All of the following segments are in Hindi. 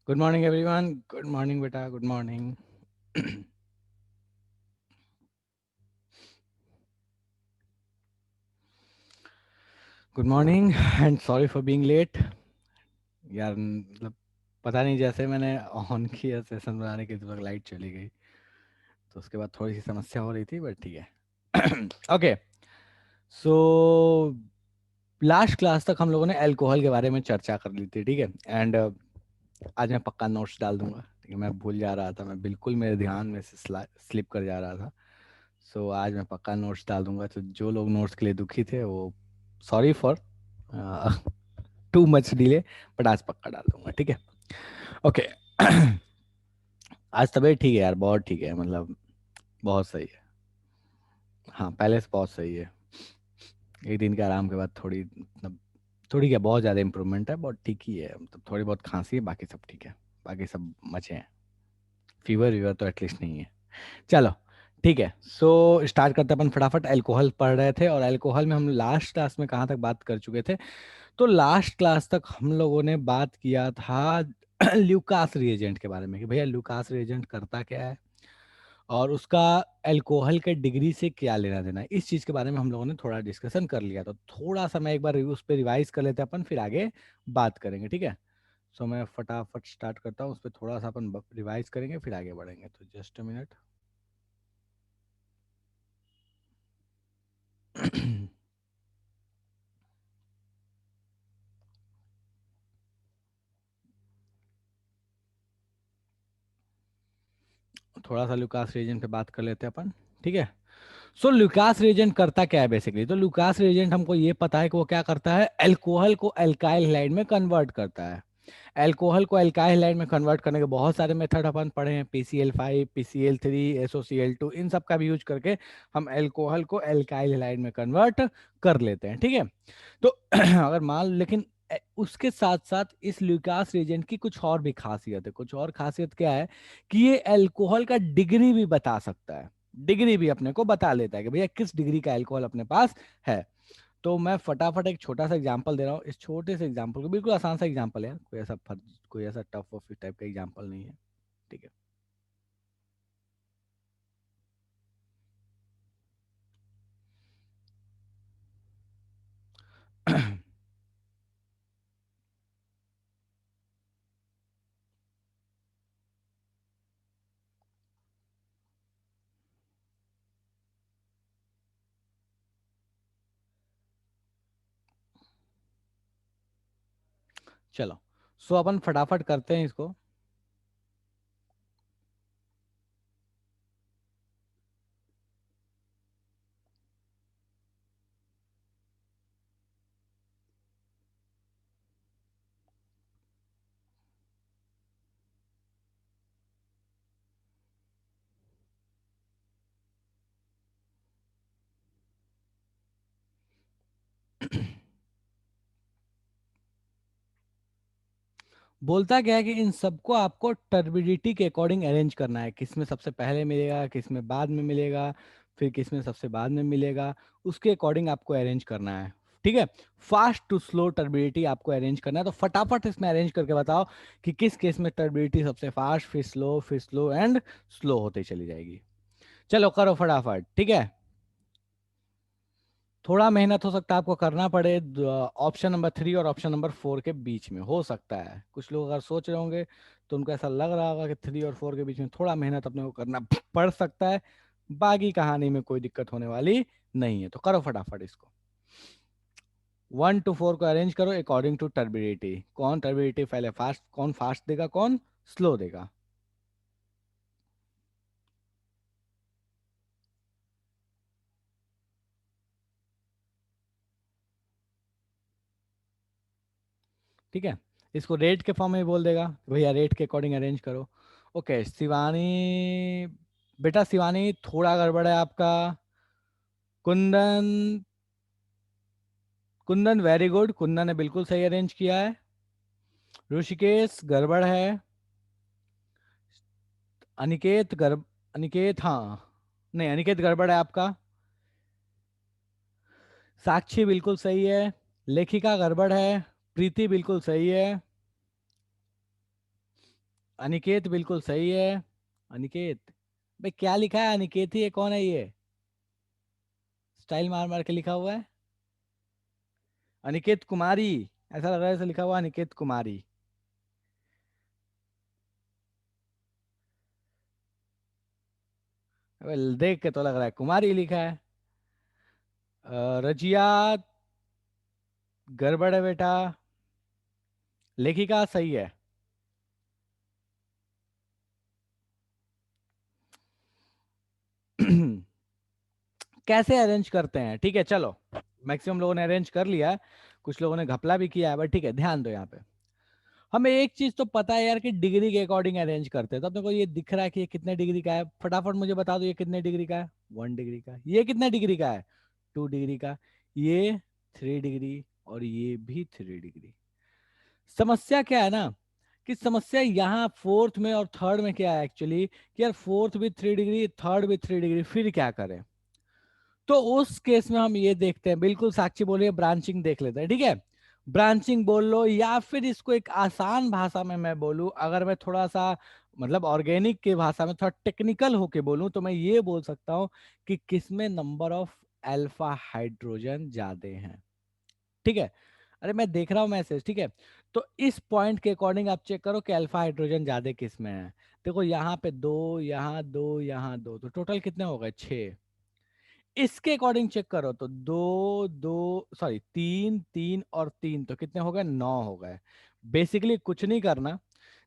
Good morning everyone. Good morning बेटा, good morning. Good morning and sorry for being late. यार मतलब पता नहीं, जैसे मैंने ऑन किया सेशन बनाने के वक्त लाइट चली गई, तो उसके बाद थोड़ी सी समस्या हो रही थी, बट ठीक है। ओके, सो लास्ट क्लास तक हम लोगों ने अल्कोहल के बारे में चर्चा कर ली थी, ठीक है। एंड आज मैं पक्का नोट्स डाल दूंगा, ठीक है। मैं भूल जा रहा था, मैं बिल्कुल मेरे ध्यान में से स्लिप कर जा रहा था। सो आज मैं पक्का नोट्स डाल दूंगा, तो जो लोग नोट्स के लिए दुखी थे वो sorry for too much delay, but आज पक्का डाल दूंगा, ठीक है। ओके। आज तबीयत ठीक है यार, बहुत ठीक है, मतलब बहुत सही है। हाँ, पहले से बहुत सही है। एक दिन के आराम के बाद थोड़ी मतलब थोड़ी क्या, बहुत ज़्यादा इम्प्रूवमेंट है, बहुत ठीक ही है। मतलब थोड़ी बहुत खांसी है, बाकी सब ठीक है, बाकी सब मचे हैं। फीवर वीवर तो एटलीस्ट नहीं है। चलो ठीक है, सो स्टार्ट करते हैं अपन फटाफट। अल्कोहल पढ़ रहे थे, और अल्कोहल में हम लास्ट क्लास में कहाँ तक बात कर चुके थे? तो लास्ट क्लास तक हम लोगों ने बात किया था ल्यूकास रिएजेंट के बारे में, कि भैया ल्यूकास रिएजेंट करता क्या है और उसका अल्कोहल के डिग्री से क्या लेना देना है। इस चीज़ के बारे में हम लोगों ने थोड़ा डिस्कशन कर लिया, तो थोड़ा सा मैं एक बार उस पर रिवाइज कर लेते हैं अपन, फिर आगे बात करेंगे, ठीक है। सो मैं फटाफट स्टार्ट करता हूँ, उस पर थोड़ा सा अपन रिवाइज करेंगे, फिर आगे बढ़ेंगे। तो जस्ट अ मिनट। थोड़ा सा लुकास रिएजेंट पे बात कर लेते हैं अपन, ठीक है। सो लुकास रिएजेंट करता क्या है बेसिकली? तो लुकास रिएजेंट हमको ये पता है कि वो क्या करता है, अल्कोहल को अल्काइल हैलाइड में कन्वर्ट करता है। अल्कोहल को अल्काइल हैलाइड में कन्वर्ट करने के बहुत सारे मेथड अपन पढ़े हैं, PCl5, PCl3, SOCl2, इन सब का भी यूज करके हम अल्कोहल को अल्काइल हैलाइड में कन्वर्ट कर लेते हैं, ठीक है। तो अगर मान, लेकिन उसके साथ साथ इस ल्यूकास रिएजेंट की कुछ और भी खासियत है। कुछ और खासियत क्या है कि ये अल्कोहल का डिग्री भी बता सकता है। डिग्री भी अपने को बता लेता है कि भैया किस डिग्री का अल्कोहल अपने पास है। तो मैं फटाफट एक छोटा सा एग्जांपल दे रहा हूँ। इस छोटे से एग्जांपल को, बिल्कुल आसान सा एग्जांपल है, कोई ऐसा टफ ऑफ टाइप का एग्जांपल नहीं है, ठीक है। चलो, सो अपन फटाफट करते हैं इसको। बोलता क्या है कि इन सबको आपको टर्बिडिटी के अकॉर्डिंग अरेंज करना है, किस में सबसे पहले मिलेगा, किस में बाद में मिलेगा, फिर किस में सबसे बाद में मिलेगा, उसके अकॉर्डिंग आपको अरेंज करना है, ठीक है। फास्ट टू स्लो टर्बिडिटी आपको अरेंज करना है। तो फटाफट इसमें अरेंज करके बताओ कि किस केस में टर्बिडिटी सबसे फास्ट, फिर स्लो एंड स्लो होते चली जाएगी। चलो करो फटाफट, ठीक है। थोड़ा मेहनत हो सकता है आपको करना पड़े ऑप्शन नंबर 3 और ऑप्शन नंबर 4 के बीच में, हो सकता है कुछ लोग अगर सोच रहे होंगे तो उनको ऐसा लग रहा होगा कि 3 और 4 के बीच में थोड़ा मेहनत अपने को करना पड़ सकता है। बाकी कहानी में कोई दिक्कत होने वाली नहीं है, तो करो फटाफट इसको। 1 to 4 को अरेंज करो अकॉर्डिंग टू टर्बिडिटी। कौन टर्बिडिटी पहले फास्ट, कौन फास्ट देगा, कौन स्लो देगा? ठीक है, इसको रेट के फॉर्म में बोल देगा, भैया रेट के अकॉर्डिंग अरेंज करो। ओके शिवानी, बेटा शिवानी थोड़ा गड़बड़ है आपका। कुंदन, कुंदन वेरी गुड, कुंदन ने बिल्कुल सही अरेंज किया है। ऋषिकेश गड़बड़ है। अनिकेत अनिकेत, हाँ, नहीं अनिकेत गड़बड़ है आपका। साक्षी बिल्कुल सही है। लेखिका गड़बड़ है। प्रीति बिल्कुल सही है। अनिकेत बिल्कुल सही है। अनिकेत, भाई क्या लिखा है अनिकेत ही है, कौन है ये? स्टाइल मार मार के लिखा हुआ है। अनिकेत कुमारी, ऐसा लग रहा है, ऐसा लिखा हुआ है अनिकेत कुमारी। अबे देख के तो लग रहा है कुमारी लिखा है। रजिया, गड़बड़ है बेटा। लेखिका सही है। कैसे अरेंज करते हैं, ठीक है चलो। मैक्सिमम लोगों ने अरेंज कर लिया है, कुछ लोगों ने घपला भी किया है, बट ठीक है ध्यान दो यहाँ पे। हमें एक चीज तो पता है यार कि डिग्री के अकॉर्डिंग अरेंज करते हैं, तो अपने को ये दिख रहा है कि ये कितने डिग्री का है, फटाफट मुझे बता दो ये कितने डिग्री का है। 1 डिग्री का। ये कितने डिग्री का है? 2 डिग्री का। ये 3 डिग्री, और ये भी 3 डिग्री। समस्या क्या है ना, कि समस्या यहाँ फोर्थ में और थर्ड में क्या है एक्चुअली, कि यार फोर्थ भी 3 डिग्री, थर्ड भी 3 डिग्री, फिर क्या करें? तो उस केस में हम ये देखते हैं, बिल्कुल साक्षी बोलिए, ब्रांचिंग देख लेते हैं, ठीक है। ब्रांचिंग बोल लो, या फिर इसको एक आसान भाषा में मैं बोलूं, अगर मैं थोड़ा सा मतलब ऑर्गेनिक की भाषा में थोड़ा टेक्निकल होके बोलूं, तो मैं ये बोल सकता हूं कि किसमें नंबर ऑफ अल्फा हाइड्रोजन ज्यादा हैं, ठीक है। अरे मैं देख रहा हूँ मैसेज, ठीक है। तो इस पॉइंट के अकॉर्डिंग आप चेक करो कि अल्फा हाइड्रोजन ज्यादा किस में है। देखो यहाँ पे दो, यहाँ दो, यहाँ दो, तो टोटल कितने हो गए? 6। इसके अकॉर्डिंग चेक करो तो दो दो, सॉरी 3 3 और 3, तो कितने हो गए? 9 हो गए। बेसिकली कुछ नहीं करना,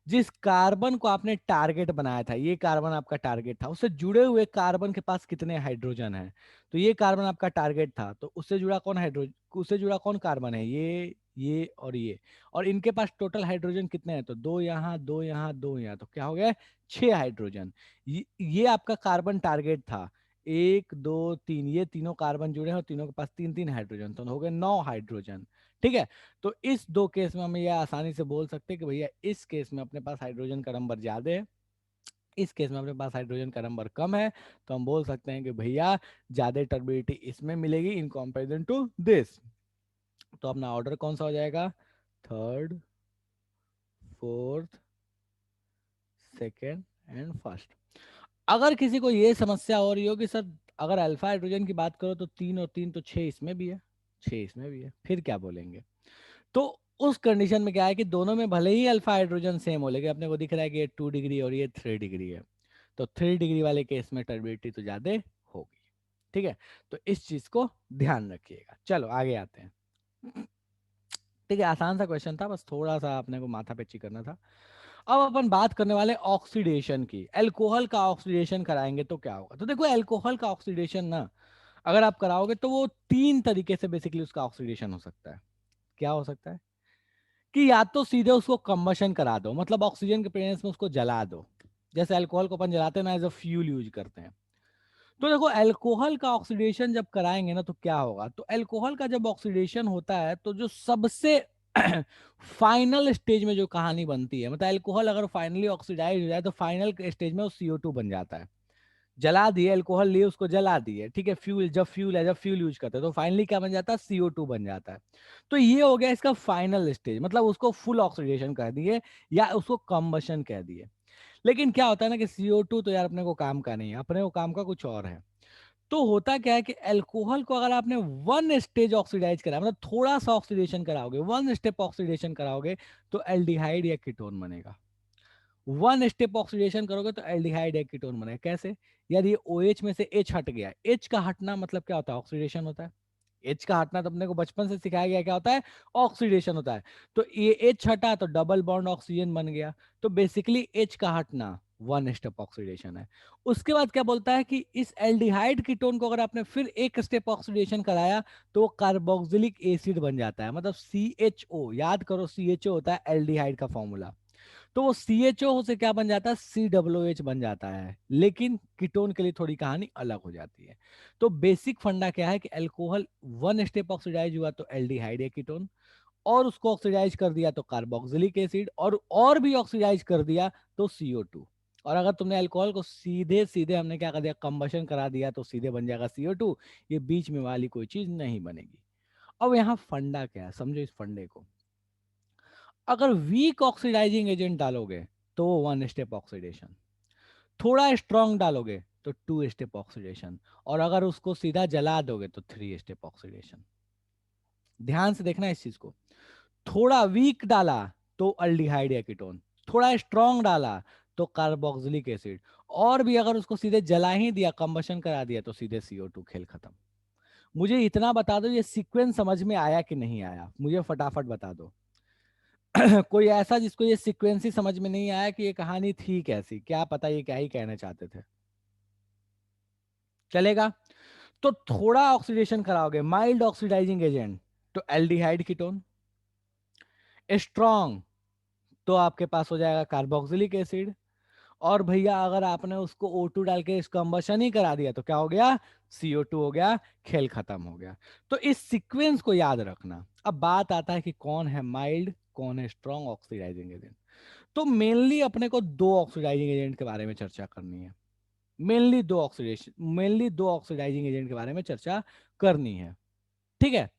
जिस कार्बन को आपने टारगेट बनाया था, ये कार्बन आपका टारगेट था, उससे जुड़े हुए कार्बन के पास कितने हाइड्रोजन है? तो ये कार्बन आपका टारगेट था, तो उससे जुड़ा कौन हाइड्रोजन, उससे जुड़ा कौन कार्बन है? ये और ये। और इनके पास टोटल हाइड्रोजन कितने हैं? तो दो यहाँ, दो यहाँ, दो यहाँ, तो क्या हो गया? 6 हाइड्रोजन। ये आपका कार्बन टारगेट था। 1 2 3, ये तीनों कार्बन जुड़े हैं और तीनों के पास 3 3 हाइड्रोजन, तो हो गए 9 हाइड्रोजन, ठीक है। तो इस दो केस में हम ये आसानी से बोल सकते हैं कि भैया इस केस में अपने पास हाइड्रोजन का नंबर ज्यादा है, इस केस में अपने पास हाइड्रोजन का नंबर कम है। तो हम बोल सकते हैं कि भैया ज्यादा टर्बिडिटी इसमें मिलेगी इन कंपैरिजन टू दिस। तो अपना ऑर्डर कौन सा हो जाएगा? Third, fourth, second and first. अगर किसी को ये समस्या हो रही हो कि सर अगर अल्फा हाइड्रोजन की बात करो तो 3 और 3 तो 6 इसमें भी है, 6 इसमें भी है, फिर क्या बोलेंगे? तो उस कंडीशन में क्या है कि दोनों में भले ही अल्फा हाइड्रोजन सेम हो, लेकिन अपने को दिख रहा है कि ये 2 डिग्री और ये 3 डिग्री है, तो 3 डिग्री वाले केस में टर्बिडिटी तो ज्यादा होगी, ठीक है। तो इस चीज को ध्यान रखिएगा। चलो आगे आते हैं। ठीक है, आसान सा क्वेश्चन था, बस थोड़ा सा अपने को माथा पेची करना था। अब अपन बात करने वाले ऑक्सीडेशन की। अल्कोहल का ऑक्सीडेशन कराएंगे तो क्या होगा? तो देखो अल्कोहल का ऑक्सीडेशन ना, अगर आप कराओगे तो वो 3 तरीके से बेसिकली उसका ऑक्सीडेशन हो सकता है। क्या हो सकता है? कि या तो सीधे उसको कंबशन करा दो, मतलब ऑक्सीजन के प्रेजेंस में उसको जला दो, जैसे अल्कोहल को अपन जलाते हैं ना, एज अ फ्यूल यूज करते हैं। तो देखो अल्कोहल का ऑक्सीडेशन जब कराएंगे ना तो क्या होगा, तो अल्कोहल का जब ऑक्सीडेशन होता है तो जो सबसे फाइनल स्टेज में जो कहानी बनती है, मतलब अल्कोहल अगर फाइनली ऑक्सीडाइज हो जाए तो फाइनल स्टेज में वो CO2 बन जाता है। जला दिए अल्कोहल, लिए उसको जला दिए, ठीक है, फ्यूल, जब फ्यूल है, जब फ्यूल यूज करते हैं तो फाइनली क्या बन जाता है? CO2 बन जाता है। तो ये हो गया इसका फाइनल स्टेज, मतलब उसको फुल ऑक्सीडेशन कर दिए या उसको कम्बशन कह दिए। लेकिन क्या होता है ना कि CO2 तो यार अपने को काम का नहीं है, अपने को काम का कुछ और है। तो होता क्या है कि अल्कोहल को अगर आपने 1 स्टेज ऑक्सीडाइज करा, मतलब थोड़ा सा ऑक्सीडेशन कराओगे, 1 स्टेप ऑक्सीडेशन कराओगे, तो एल्डिहाइड या कीटोन बनेगा। 1 स्टेप ऑक्सीडेशन करोगे तो एल्डिहाइड या कीटोन बनेगा। कैसे? यार ये OH में से H हट गया, H का हटना मतलब क्या होता है? ऑक्सीडेशन होता है। एच का हटना तो अपने को बचपन से सिखाया गया क्या होता है? ऑक्सीडेशन होता है। तो ये एच हटा तो डबल बॉन्ड ऑक्सीजन बन गया। तो बेसिकली एच का हटना 1 स्टेप ऑक्सीडेशन है। उसके बाद क्या बोलता है कि इस एल्डिहाइड कीटोन को अगर आपने फिर 1 स्टेप ऑक्सीडेशन कराया तो वो कार्बोक्सिलिक एसिड बन जाता है, मतलब CHO। याद करो CHO होता है एल्डिहाइड का फॉर्मूला। तो वो CHO से क्या बन जाता है? COOH बन जाता है। लेकिन कीटोन के लिए थोड़ी कहानी अलग हो जाती है। तो बेसिक फंडा क्या है कि अल्कोहल 1 स्टेप ऑक्सीडाइज हुआ तो एल्डिहाइड है कीटोन, और उसको ऑक्सीडाइज कर दिया तो कार्बोक्सिलिक एसिड, और भी ऑक्सीडाइज कर दिया तो CO2। और अगर तुमने अल्कोहल को सीधे सीधे हमने क्या कर दिया? कंबशन करा दिया, तो सीधे बन जाएगा CO2। ये बीच में वाली कोई चीज नहीं बनेगी। अब यहाँ फंडा क्या है, समझो इस फंडे को। अगर वीक ऑक्सीडाइजिंग एजेंट डालोगे तो वो 1 स्टेप ऑक्सीडेशन। थोड़ा स्ट्रांग डालोगे तो 2 स्टेप ऑक्सीडेशन, और अगर उसको सीधा जला दोगे तो 3 स्टेप ऑक्सीडेशन। ध्यान से देखना इस चीज को। थोड़ा वीक डाला तो अल्डिहाइड या कीटोन, थोड़ा स्ट्रांग डाला तो कार्बोक्सिलिक एसिड, और भी अगर उसको सीधे जला ही दिया, कंबशन करा दिया, तो सीधे CO2, खेल खत्म। मुझे इतना बता दो, ये सीक्वेंस समझ में आया कि नहीं आया, मुझे फटाफट बता दो। कोई ऐसा जिसको ये सीक्वेंस ही समझ में नहीं आया कि ये कहानी थी कैसी, क्या पता ये क्या ही कहना चाहते थे। चलेगा। तो थोड़ा ऑक्सीडेशन कराओगे, माइल्ड ऑक्सीडाइजिंग एजेंट, तो एल्डिहाइड कीटोन। स्ट्रॉन्ग तो आपके पास हो जाएगा कार्बोक्सिलिक एसिड। और भैया अगर आपने उसको O2 डाल के कंबशन ही करा दिया तो क्या हो गया, CO2 हो गया, खेल खत्म हो गया। तो इस सीक्वेंस को याद रखना। अब बात आता है कि कौन है माइल्ड, कौन है स्ट्रॉन्ग ऑक्सीडाइजिंग एजेंट। तो मेनली अपने को दो ऑक्सीडाइजिंग एजेंट के बारे में चर्चा करनी है। मेनली दो ऑक्सीडाइजिंग एजेंट के बारे में चर्चा करनी है। ठीक है।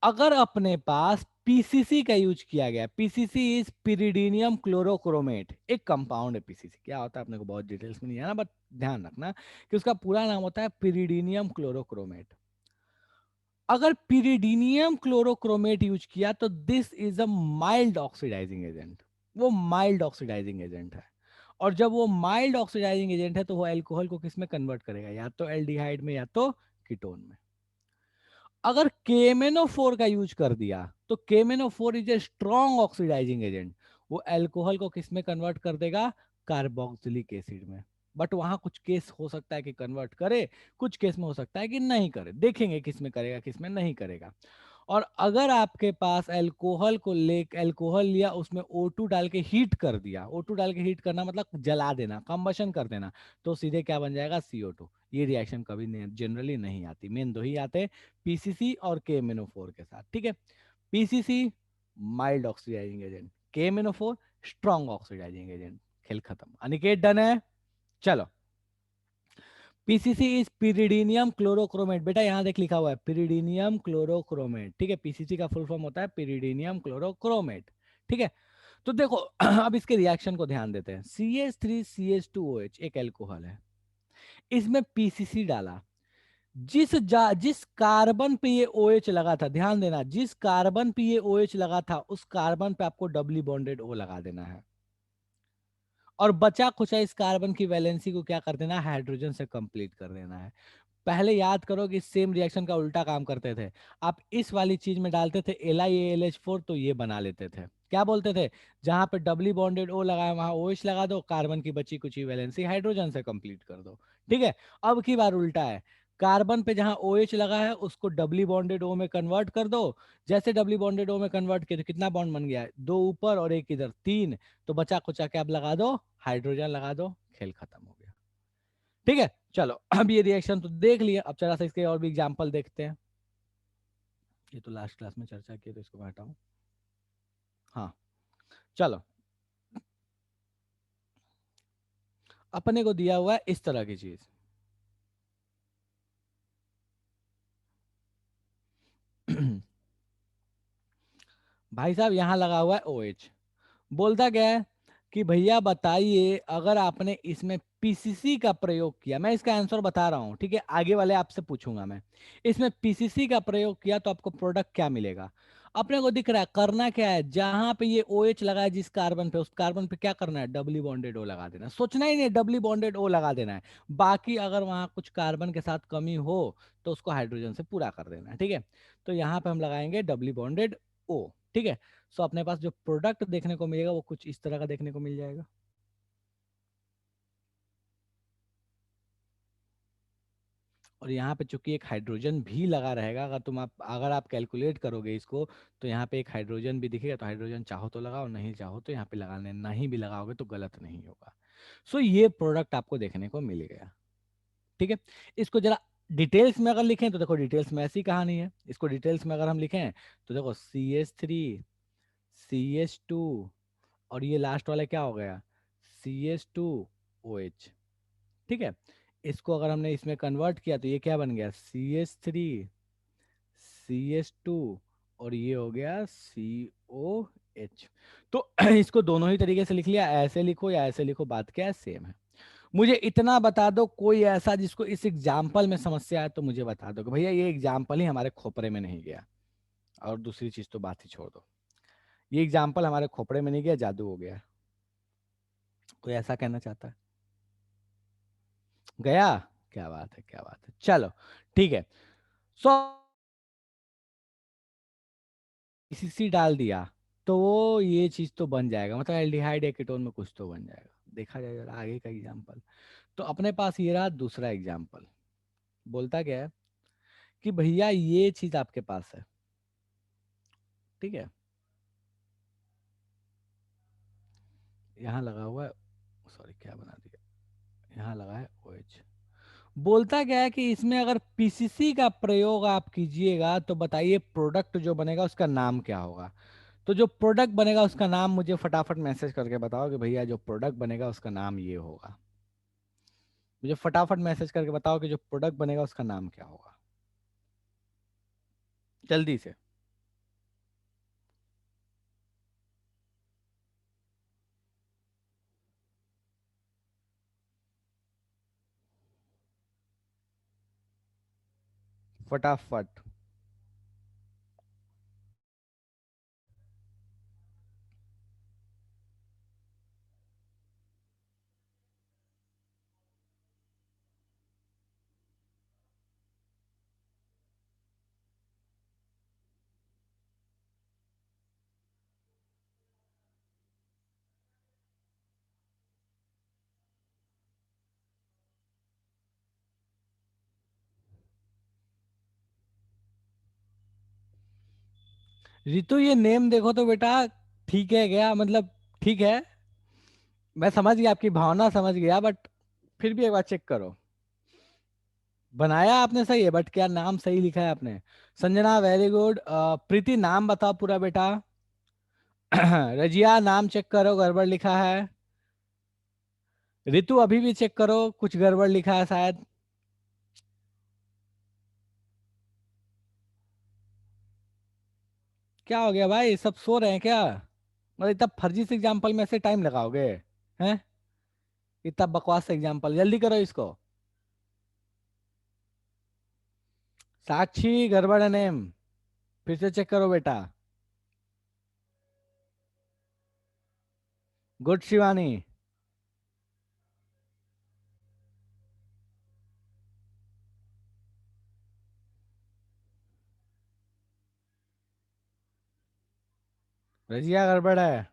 अगर अपने पास पीसीसी का यूज किया गया, पीसीसी इज पिरिडीनियम क्लोरोक्रोमेट, एक कंपाउंड है। पीसीसी क्या होता है अपने को बहुत डिटेल्स में नहीं आना, बट ध्यान रखना कि उसका पूरा नाम होता है पिरिडीनियम क्लोरोक्रोमेट। अगर पिरिडीनियम क्लोरोक्रोमेट यूज किया तो this is a mild oxidising agent, वो माइल्ड ऑक्सीडाइजिंग एजेंट है। और जब वो माइल्ड ऑक्सीडाइजिंग एजेंट है तो वो अल्कोहल को किस में कन्वर्ट करेगा, या तो एल्डिहाइड में या तो कीटोन में। अगर KMnO4 का यूज कर दिया तो KMnO4 is a strong oxidising agent, वो अल्कोहल को किस में कन्वर्ट कर देगा, कार्बोक्सिलिक एसिड में। बट वहां कुछ केस हो सकता है कि कन्वर्ट करे, कुछ केस में हो सकता है कि नहीं करे, देखेंगे किस में करेगा किस में नहीं करेगा। और अगर आपके पास अल्कोहल लिया, उसमें O2 डाल के हीट कर दिया, O2 डाल के हीट करना मतलब जला देना, कंबशन कर देना, तो सीधे क्या बन जाएगा, CO2। ये रिएक्शन कभी जनरली नहीं आती, मेन दो ही आते, पीसीसी और KMnO4 के साथ। ठीक है। PCC mild oxidising agent, KMnO4 strong oxidising agent, खेल खत्म। अनिकेत डन है। चलो। पीसीसी इज पिरिडीनियम क्लोरोक्रोमेट, बेटा यहां देख लिखा हुआ है पिरिडीनियम क्लोरोक्रोमेट। ठीक है। पीसीसी का फुल फॉर्म होता है पिरिडीनियम क्लोरोक्रोमेट। ठीक है। तो देखो अब इसके रिएक्शन को ध्यान देते हैं। CH3CH2OH एक एल्कोहल है, इसमें पीसीसी डाला, जिस कार्बन पे ये OH लगा था, ध्यान देना, जिस कार्बन पे ये OH लगा था उस कार्बन पे आपको डबली बॉन्डेड O लगा देना है, और बचा खुचा इस कार्बन की वैलेंसी को क्या कर देना है, हाइड्रोजन से कंप्लीट कर देना है। पहले याद करो कि सेम रिएक्शन का उल्टा काम करते थे। आप इस वाली चीज में डालते थे LiAlH4, तो ये बना लेते थे, क्या बोलते थे, जहां पे डबली बॉन्डेड O लगा है वहां OH लगा दो, कार्बन की बची कुची वैलेंसी हाइड्रोजन से कंप्लीट कर दो। ठीक है। अब की बार उल्टा है, कार्बन पे जहां OH लगा है उसको डबली बॉन्डेड O में कन्वर्ट कर दो। जैसे डबली बॉन्डेड O में कन्वर्ट किया तो कितना बॉन्ड बन गया, दो ऊपर और एक इधर, तीन। तो बचा कुचा के अब लगा दो, हाइड्रोजन लगा दो, खेल खत्म हो गया। ठीक है। चलो अब ये रिएक्शन तो देख लिया, अब जरा सा इसके और भी एग्जांपल देखते हैं। ये तो लास्ट क्लास में चर्चा की, तो इसको मैं हटाऊं। हाँ। चलो। अपने को दिया हुआ है इस तरह की चीज। भाई साहब यहां लगा हुआ है OH, बोलता क्या है कि भैया बताइए अगर आपने इसमें पीसीसी का प्रयोग किया, मैं इसका आंसर बता रहा हूं, ठीक है, आगे वाले आपसे पूछूंगा मैं। इसमें पीसीसी का प्रयोग किया तो आपको प्रोडक्ट क्या मिलेगा। अपने को दिख रहा है करना क्या है, जहां पे ये OH लगा है जिस कार्बन पे, उस कार्बन पे क्या करना है, डबली बॉन्डेड O लगा देना है। सोचना ही नहीं, डबली बॉन्डेड O लगा देना है। बाकी अगर वहां कुछ कार्बन के साथ कमी हो तो उसको हाइड्रोजन से पूरा कर देना है। ठीक है। तो यहाँ पे हम लगाएंगे डबली बॉन्डेड O। ठीक है। सो अपने पास जो प्रोडक्ट देखने को मिलेगा वो कुछ इस तरह का देखने को मिल जाएगा। और यहाँ पे चूंकि एक हाइड्रोजन भी लगा रहेगा, अगर आप कैलकुलेट करोगे इसको, तो यहाँ पे एक हाइड्रोजन भी दिखेगा, तो हाइड्रोजन चाहो तो लगाओ, नहीं चाहो तो यहाँ पे लगाने नहीं भी लगाओगे तो गलत नहीं होगा। सो ये प्रोडक्ट आपको देखने को मिल गया। ठीक है। इसको जरा डिटेल्स में अगर लिखें तो देखो डिटेल्स में ऐसी कहानी है, इसको डिटेल्स में अगर हम लिखें तो देखो CH3CH2, और ये लास्ट वाला क्या हो गया, CH2OH। ठीक है। इसको अगर हमने इसमें कन्वर्ट किया तो ये क्या बन गया, CH3CH2, और ये हो गया COH। एच। तो इसको दोनों ही तरीके से लिख लिया, ऐसे लिखो या ऐसे लिखो, बात क्या है, सेम है। मुझे इतना बता दो कोई ऐसा जिसको इस एग्जाम्पल में समस्या है, तो मुझे बता दो कि भैया ये एग्जाम्पल ही हमारे खोपड़े में नहीं गया, और दूसरी चीज तो बात ही छोड़ दो, ये एग्जाम्पल हमारे खोपड़े में नहीं गया, जादू हो गया। कोई ऐसा कहना चाहता है? गया? क्या बात है, क्या बात है, चलो ठीक है। सो सी डाल दिया तो वो ये चीज तो बन जाएगा, मतलब एल्डिहाइड या कीटोन में कुछ तो बन जाएगा। देखा जाए जरा आगे का एग्जाम्पल। तो अपने पास ये रहा दूसरा एग्जाम्पल। बोलता क्या है कि भैया ये चीज आपके पास है, ठीक है, यहाँ लगा हुआ है, सॉरी क्या बना दिया, यहाँ लगा है OH। बोलता क्या है कि इसमें अगर पीसीसी का प्रयोग आप कीजिएगा तो बताइए प्रोडक्ट जो बनेगा उसका नाम क्या होगा। तो जो प्रोडक्ट बनेगा उसका नाम मुझे फटाफट मैसेज करके बताओ कि भैया जो प्रोडक्ट बनेगा उसका नाम ये होगा। मुझे फटाफट मैसेज करके बताओ कि जो प्रोडक्ट बनेगा उसका नाम क्या होगा, जल्दी से। फटाफट। रितु ये नेम देखो तो बेटा, ठीक है क्या मतलब, ठीक है, मैं समझ गया आपकी भावना समझ गया, बट फिर भी एक बार चेक करो। बनाया आपने सही है, बट क्या नाम सही लिखा है आपने? Sanjana very good. प्रीति नाम बताओ पूरा बेटा। रजिया नाम चेक करो, गड़बड़ लिखा है। रितु अभी भी चेक करो, कुछ गड़बड़ लिखा है शायद। क्या हो गया भाई, सब सो रहे हैं क्या? मतलब इतना फर्जी से एग्जाम्पल में से टाइम लगाओगे? हैं? इतना बकवास एग्जाम्पल, जल्दी करो इसको। साक्षी गड़बड़ है नेम, फिर से चेक करो बेटा। गुड शिवानी। रजिया गड़बड़ है।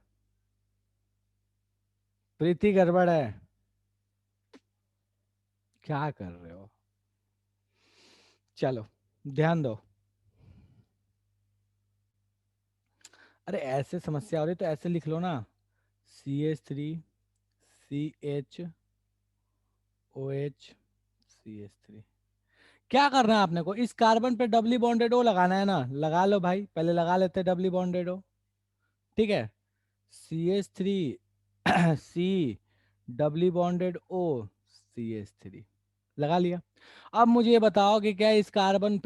प्रीति गड़बड़ है। क्या कर रहे हो? चलो ध्यान दो। अरे ऐसे समस्या हो रही तो ऐसे लिख लो ना, CH3CHOH, क्या करना है आपने को, इस कार्बन पे डबली बॉन्डेड ओ लगाना है ना, लगा लो भाई, पहले लगा लेते डबली बॉन्डेड ओ। ठीक है, CH3 C doubly bonded O CH3 लगा लिया। अब मुझे ये बताओ कि क्या इस कार्बन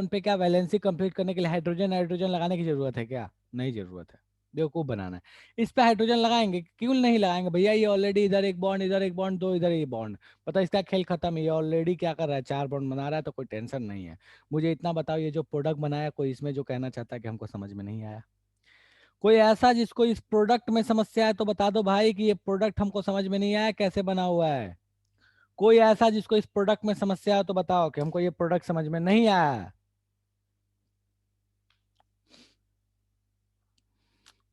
पे क्या वैलेंसी कंप्लीट करने के लिए हाइड्रोजन हाइड्रोजन लगाने की जरूरत है क्या? नहीं जरूरत है। बेवकूफ बनाना है। इस पे हाइड्रोजन लगाएंगे, क्यों नहीं लगाएंगे भैया, ये ऑलरेडी इधर एक बॉन्ड इधर एक बॉन्ड दो इधर एक बॉन्ड, पता है इसका खेल खत्म है, ये ऑलरेडी क्या कर रहा है, 4 बॉन्ड बना रहा है, तो कोई टेंशन नहीं है। मुझे इतना बताओ, ये जो प्रोडक्ट बनाया कोई इसमें जो कहना चाहता है कि हमको समझ में नहीं आया? कोई ऐसा जिसको इस प्रोडक्ट में समस्या है तो बता दो भाई कि ये प्रोडक्ट हमको समझ में नहीं आया, कैसे बना हुआ है। कोई ऐसा जिसको इस प्रोडक्ट में समस्या है तो बताओ कि हमको ये प्रोडक्ट समझ में नहीं आया।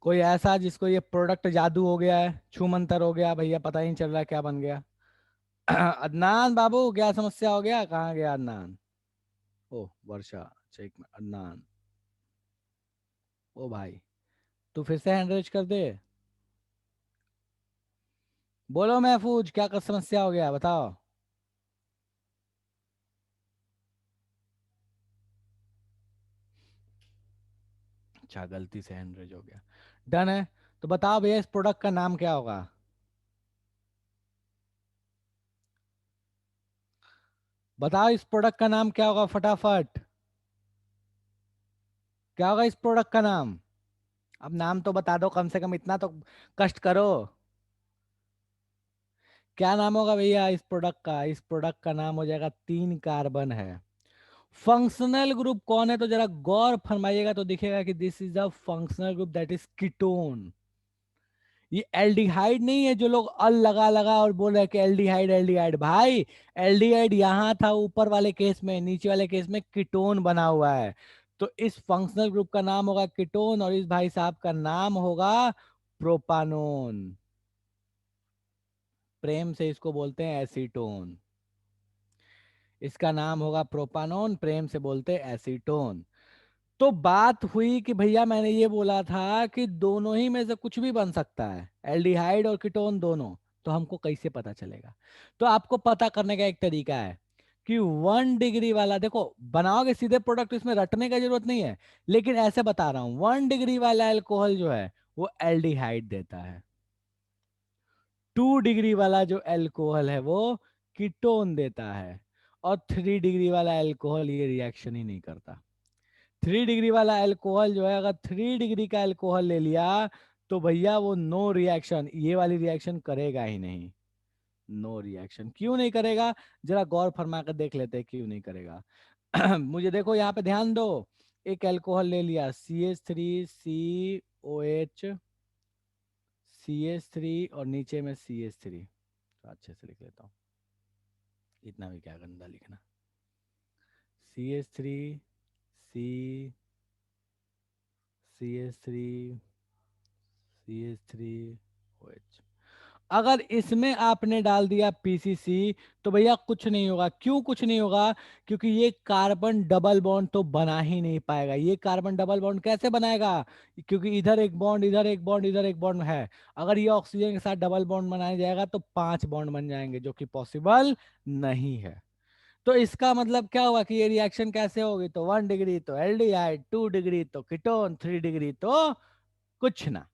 कोई ऐसा जिसको ये प्रोडक्ट जादू हो गया है, छू मंतर हो गया, भैया पता ही नहीं चल रहा क्या बन गया। अदनान बाबू क्या समस्या हो गया, कहाँ गया अदनान? ओ वर्षा, अच्छा एक मिनट, अदनान। ओ भाई, तू फिर से हैंड रेज कर दे। बोलो महफूज, क्या कर समस्या हो गया बताओ। अच्छा गलती से हैंड रेज हो गया, डन है। तो बताओ भैया इस प्रोडक्ट का नाम क्या होगा? बताओ इस प्रोडक्ट का नाम क्या होगा फटाफट। क्या होगा इस प्रोडक्ट का नाम? अब नाम तो बता दो, कम से कम इतना तो कष्ट करो। क्या नाम होगा भैया इस प्रोडक्ट का? इस प्रोडक्ट का नाम हो जाएगा, 3 कार्बन है। फंक्शनल ग्रुप कौन है? तो जरा गौर फरमाइएगा तो दिखेगा कि this is the functional group, that is ketone. ये एल्डिहाइड नहीं है जो लोग अल लगा लगा और बोल रहे हैं कि एल्डिहाइड एल्डिहाइड। भाई एल्डिहाइड यहाँ था ऊपर वाले केस में, नीचे वाले केस में कीटोन बना हुआ है। तो इस फंक्शनल ग्रुप का नाम होगा कीटोन, और इस भाई साहब का नाम होगा प्रोपानोन। प्रेम से इसको बोलते हैं एसीटोन। इसका नाम होगा प्रोपानोन, प्रेम से बोलते हैं एसीटोन। तो बात हुई कि भैया मैंने ये बोला था कि दोनों ही में से कुछ भी बन सकता है, एल्डिहाइड और कीटोन दोनों। तो हमको कैसे पता चलेगा? तो आपको पता करने का एक तरीका है कि 1 डिग्री वाला, देखो बनाओगे सीधे प्रोडक्ट, इसमें रटने का जरूरत नहीं है, लेकिन ऐसे बता रहा हूं, 1 डिग्री वाला अल्कोहल जो है वो एल्डिहाइड देता है। 2 डिग्री वाला जो अल्कोहल है वो कीटोन देता है। और 3 डिग्री वाला अल्कोहल ये रिएक्शन ही नहीं करता। 3 डिग्री वाला अल्कोहल जो है, अगर 3 डिग्री का अल्कोहल ले लिया तो भैया वो नो रिएक्शन, ये वाली रिएक्शन करेगा ही नहीं। नो रिएक्शन क्यों नहीं करेगा? जरा गौर फरमा कर देख लेते हैं क्यों नहीं करेगा। मुझे देखो यहाँ पे ध्यान दो। एक अल्कोहल ले लिया, CH3COH, CH3 और नीचे में CH3। तो अच्छे से लिख लेता हूँ, इतना भी क्या गंदा लिखना। CH3 CH3 अगर इसमें आपने डाल दिया पीसीसी तो भैया कुछ नहीं होगा। क्यों कुछ नहीं होगा? क्योंकि ये कार्बन डबल बॉन्ड तो बना ही नहीं पाएगा। ये कार्बन डबल बॉन्ड कैसे बनाएगा? क्योंकि इधर एक बॉन्ड, इधर एक बॉन्ड, इधर एक बॉन्ड है। अगर ये ऑक्सीजन के साथ डबल बॉन्ड बनाया जाएगा तो 5 बॉन्ड बन जाएंगे, जो कि पॉसिबल नहीं है। तो इसका मतलब क्या हुआ कि ये रिएक्शन कैसे होगी? तो 1 डिग्री तो एल्डिहाइड, 2 डिग्री तो कीटोन, 3 डिग्री तो कुछ ना,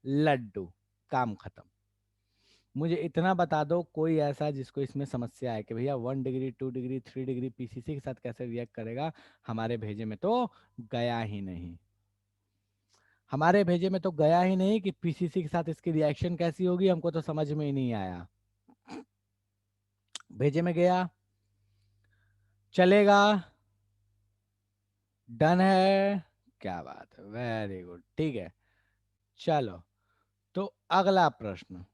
लड्डू, काम खत्म। मुझे इतना बता दो कोई ऐसा जिसको इसमें समस्या है कि भैया 1 डिग्री, 2 डिग्री, 3 डिग्री पीसीसी के साथ कैसे रिएक्ट करेगा? हमारे भेजे में तो गया ही नहीं। हमारे भेजे में तो गया ही नहीं कि पीसीसी के साथ इसकी रिएक्शन कैसी होगी, हमको तो समझ में ही नहीं आया। भेजे में गया, चलेगा, डन है। क्या बात है, वेरी गुड, ठीक है। चलो, तो अगला प्रश्न।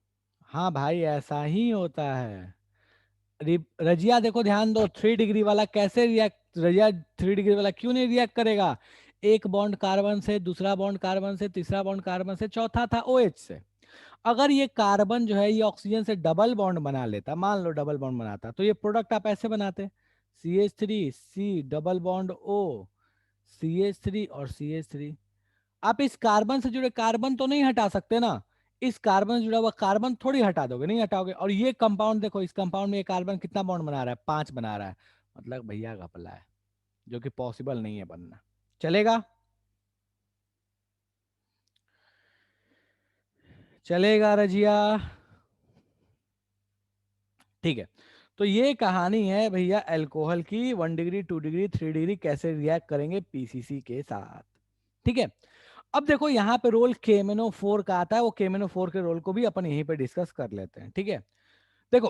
हाँ भाई ऐसा ही होता है। रजिया देखो ध्यान दो, 3 डिग्री वाला कैसे रिएक्ट, रजिया 3 डिग्री वाला क्यों नहीं रिएक्ट करेगा? एक बॉन्ड कार्बन से, दूसरा बॉन्ड कार्बन से, तीसरा बॉन्ड कार्बन से, चौथा था OH से। अगर ये कार्बन जो है ये ऑक्सीजन से डबल बॉन्ड बना लेता, मान लो डबल बॉन्ड बनाता, तो ये प्रोडक्ट आप ऐसे बनाते, CH3C double bond O, CH3 और CH3। आप इस कार्बन से जुड़े कार्बन तो नहीं हटा सकते ना? इस कार्बन से जुड़ा हुआ कार्बन थोड़ी हटा दोगे, नहीं हटाओगे। और ये कंपाउंड देखो, इस कंपाउंड में ये कार्बन कितना बॉन्ड बना रहा है? 5 बना रहा है। मतलब भैया घपला है, जो कि पॉसिबल नहीं है बनना। चलेगा? चलेगा रजिया? ठीक है। तो ये कहानी है भैया अल्कोहल की, 1 डिग्री, 2 डिग्री, 3 डिग्री कैसे रिएक्ट करेंगे पीसीसी के साथ। ठीक है। अब देखो यहाँ पे रोल KMnO4 का आता है, वो KMnO4 के रोल को भी अपन यहीं पे डिस्कस कर लेते हैं। ठीक है, देखो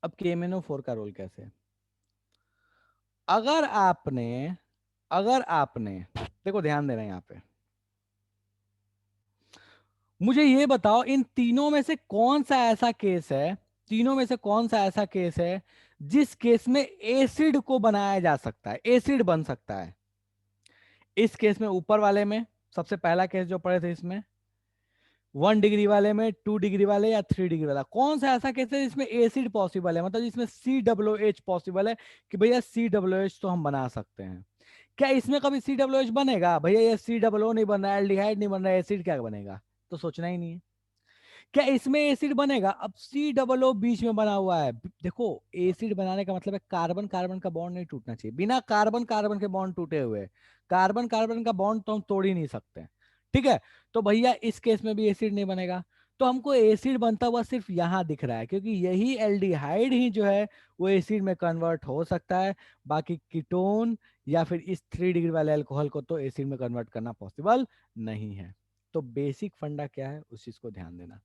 अब KMnO4 का रोल कैसे है? अगर आपने अगर आपने देखो ध्यान देना यहाँ पे, मुझे ये बताओ इन तीनों में से कौन सा ऐसा केस है, तीनों में से कौन सा ऐसा केस है जिस केस में एसिड को बनाया जा सकता है, एसिड बन सकता है? इस केस में, ऊपर वाले में, सबसे पहला केस जो पढ़े थे इसमें, 1 डिग्री वाले में, 2 डिग्री वाले या 3 डिग्री वाला, कौन सा ऐसा केस है जिसमें एसिड पॉसिबल है, मतलब जिसमें COOH पॉसिबल है कि भैया COOH तो हम बना सकते हैं? क्या इसमें कभी COOH बनेगा? भैया ये COO नहीं बन रहा है, एल्डिहाइड नहीं बन रहा है, एसिड क्या बनेगा? तो सोचना ही नहीं है। क्या इसमें एसिड बनेगा? अब COO बीच में बना हुआ है। देखो, एसिड बनाने का मतलब है कार्बन कार्बन का बॉन्ड नहीं टूटना चाहिए। बिना कार्बन कार्बन के बॉन्ड टूटे हुए, कार्बन कार्बन का बॉन्ड तो हम तोड़ ही नहीं सकते। ठीक है, तो भैया इस केस में भी एसिड नहीं बनेगा। तो हमको एसिड बनता हुआ सिर्फ यहाँ दिख रहा है, क्योंकि यही एल्डिहाइड ही जो है वो एसिड में कन्वर्ट हो सकता है। बाकी कीटोन या फिर इस 3 डिग्री वाले अल्कोहल को तो एसिड में कन्वर्ट करना पॉसिबल नहीं है। तो बेसिक फंडा क्या है उस चीज को ध्यान देना,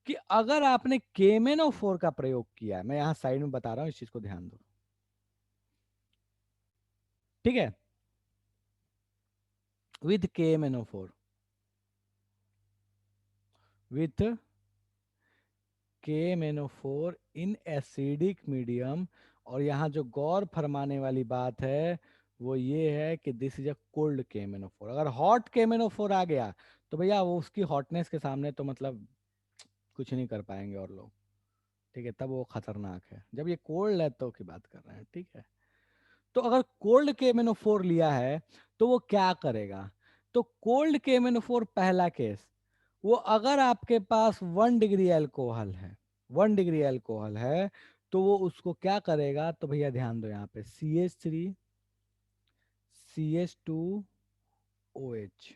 कि अगर आपने KMnO4 का प्रयोग किया है, मैं यहाँ साइड में बता रहा हूँ, इस चीज को ध्यान दो। ठीक है, with KMnO4, with KMnO4 in acidic medium. और यहाँ जो गौर फरमाने वाली बात है वो ये है कि this is a cold KMnO4। अगर हॉट KMnO4 आ गया तो भैया वो उसकी हॉटनेस के सामने तो मतलब कुछ नहीं कर पाएंगे और लोग। ठीक है, तब वो खतरनाक है। जब ये कोल्ड है तो की बात कर रहे हैं। ठीक है, तो अगर कोल्ड KMnO4 लिया है तो वो क्या करेगा? तो कोल्ड KMnO4 पहला केस, वो अगर आपके पास 1 डिग्री अल्कोहल है, 1 डिग्री अल्कोहल है, तो वो उसको क्या करेगा? तो भैया ध्यान दो, यहाँ पे CH3CH2OH।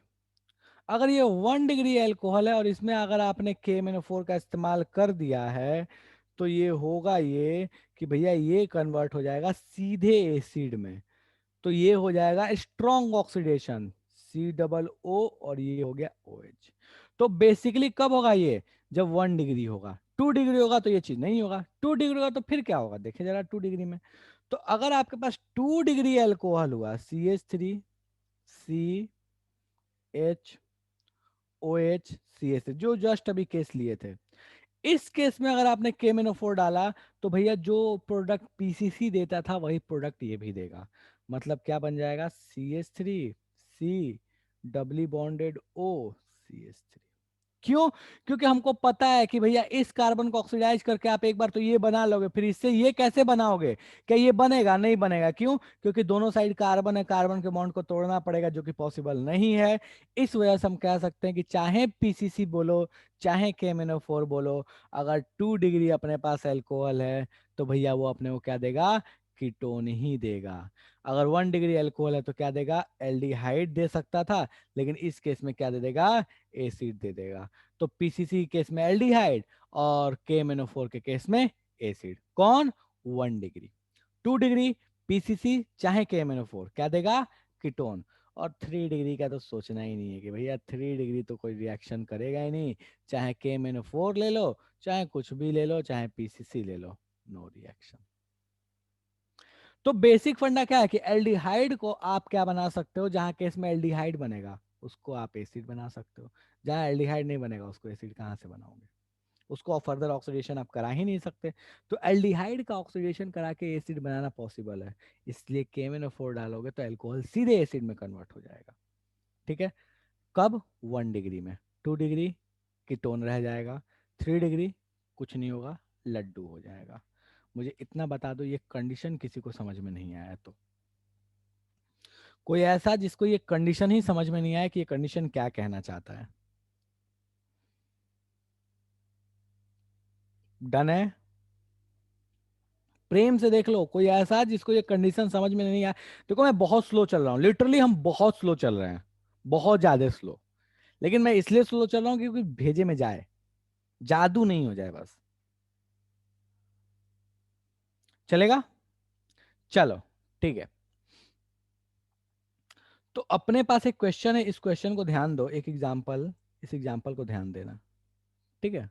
अगर ये 1 डिग्री अल्कोहल है और इसमें अगर आपने KMnO4 का इस्तेमाल कर दिया है, तो ये होगा ये कि भैया ये कन्वर्ट हो जाएगा सीधे एसिड में। तो ये हो जाएगा स्ट्रॉन्ग ऑक्सीडेशन, C O और ये हो गया OH। तो बेसिकली कब होगा ये? जब 1 डिग्री होगा। 2 डिग्री होगा तो ये चीज नहीं होगा। 2 डिग्री होगा तो फिर क्या होगा, देखिए जरा 2 डिग्री में। तो अगर आपके पास 2 डिग्री अल्कोहल हुआ, CH3CH OH जो जस्ट अभी केस लिए थे, इस केस में अगर आपने KMnO4 डाला तो भैया जो प्रोडक्ट PCC देता था वही प्रोडक्ट ये भी देगा। मतलब क्या बन जाएगा? CH3C doubly bonded OCH3। क्यों? क्योंकि हमको पता है कि भैया इस कार्बन को ऑक्सीडाइज करके आप एक बार तो ये बना लोगे, फिर इससे ये कैसे बनाओगे? क्या ये बनेगा? नहीं बनेगा। क्यों? क्योंकि दोनों साइड कार्बन है, कार्बन के बॉन्ड को तोड़ना पड़ेगा, जो कि पॉसिबल नहीं है। इस वजह से हम कह सकते हैं कि चाहे PCC बोलो चाहे KMnO4 बोलो, अगर 2 डिग्री अपने पास अल्कोहल है तो भैया वो अपने को क्या देगा? कीटोन ही देगा। अगर 1 डिग्री अल्कोहल है तो क्या देगा? एल्डिहाइड दे सकता था, लेकिन इस केस में क्या दे देगा? एसिड दे देगा। तो PCC केस में एल्डिहाइड और KMnO4 के केस में एसिड। कौन? 1 डिग्री। 2 डिग्री PCC चाहे KMnO4 क्या देगा? कीटोन। और 3 डिग्री का तो सोचना ही नहीं है कि भैया 3 डिग्री तो कोई रिएक्शन करेगा ही नहीं। चाहे KMnO4 ले लो, चाहे कुछ भी ले लो, चाहे PCC ले लो, नो रिएक्शन। तो बेसिक फंडा क्या है कि एल्डिहाइड को आप क्या बना सकते हो? जहां केस में एल्डिहाइड बनेगा उसको आप एसिड बना सकते हो। जहां एल्डिहाइड नहीं बनेगा उसको एसिड कहाँ से बनाओगे? उसको फर्दर ऑक्सीडेशन आप करा ही नहीं सकते। तो एल्डिहाइड का ऑक्सीडेशन करा के एसिड बनाना पॉसिबल है। इसलिए KMnO4 डालोगे तो अल्कोहल सीधे एसिड में कन्वर्ट हो जाएगा। ठीक है, कब? 1 डिग्री में। 2 डिग्री कीटोन रह जाएगा। 3 डिग्री कुछ नहीं होगा, लड्डू हो जाएगा। मुझे इतना बता दो, ये कंडीशन किसी को समझ में नहीं आया तो कोई ऐसा जिसको ये कंडीशन ही समझ में नहीं आया कि ये कंडीशन क्या कहना चाहता है? डन है? प्रेम से देख लो कोई ऐसा जिसको ये कंडीशन समझ में नहीं आया। देखो मैं बहुत स्लो चल रहा हूँ, लिटरली हम बहुत स्लो चल रहे हैं, बहुत ज्यादा स्लो। लेकिन मैं इसलिए स्लो चल रहा हूँ क्योंकि भेजे में जाए, जादू नहीं हो जाए बस। चलेगा? चलो, ठीक है। तो अपने पास एक क्वेश्चन है, इस क्वेश्चन को ध्यान दो, एक एग्जाम्पल, इस एग्जाम्पल को ध्यान देना। ठीक है।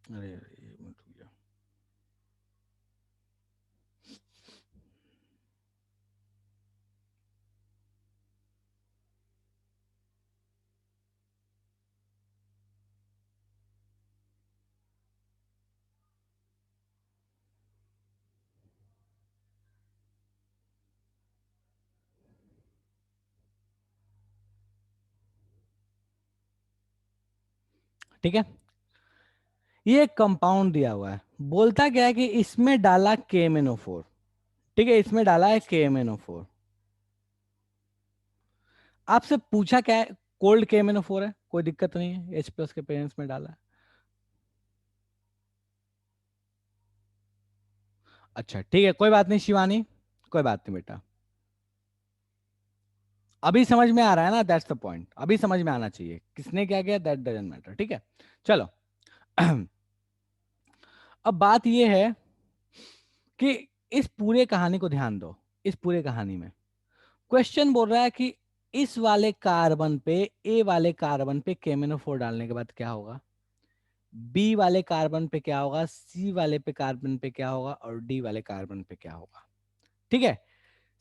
अरे अरे ये मत हो गया। ठीक है, ये एक कंपाउंड दिया हुआ है, बोलता क्या है कि इसमें डाला KMnO4। ठीक है, इसमें डाला है KMnO4। आपसे पूछा क्या है, कोल्ड KMnO4 है, कोई दिक्कत नहीं है, H+ के पेरेंट्स में डाला है। अच्छा ठीक है, कोई बात नहीं शिवानी, कोई बात नहीं बेटा। अभी समझ में आ रहा है ना, दैट्स द पॉइंट, अभी समझ में आना चाहिए किसने क्या किया, दैट डजंट मैटर। ठीक है, चलो। अब बात यह है कि इस पूरे कहानी को ध्यान दो। इस पूरे कहानी में क्वेश्चन बोल रहा है कि इस वाले कार्बन पे, ए वाले कार्बन पे KMnO4 डालने के बाद क्या होगा, बी वाले कार्बन पे क्या होगा, सी वाले पे कार्बन पे क्या होगा, और डी वाले कार्बन पे क्या होगा। ठीक है,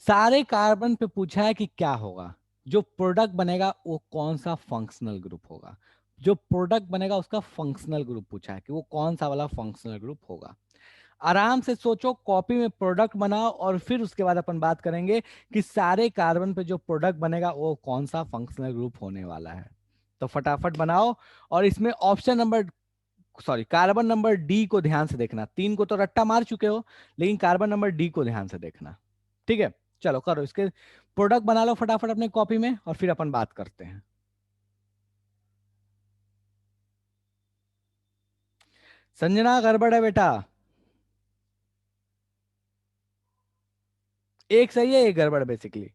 सारे कार्बन पे पूछा है कि क्या होगा, जो प्रोडक्ट बनेगा वो कौन सा फंक्शनल ग्रुप होगा। जो प्रोडक्ट बनेगा उसका फंक्शनल ग्रुप पूछा है कि वो कौन सा वाला फंक्शनल ग्रुप होगा। आराम से सोचो, कॉपी में प्रोडक्ट बनाओ, और फिर उसके बाद अपन बात करेंगे कि सारे कार्बन पे जो प्रोडक्ट बनेगा वो कौन सा फंक्शनल ग्रुप होने वाला है। तो फटाफट बनाओ। और इसमें option number, sorry, carbon number D को ध्यान से देखना। 3 को तो रट्टा मार चुके हो, लेकिन कार्बन नंबर डी को ध्यान से देखना। ठीक है, चलो करो इसके प्रोडक्ट बना लो फटाफट अपने कॉपी में, और फिर अपन बात करते हैं। संजना गड़बड़ है बेटा, एक सही है एक गड़बड़ बेसिकली।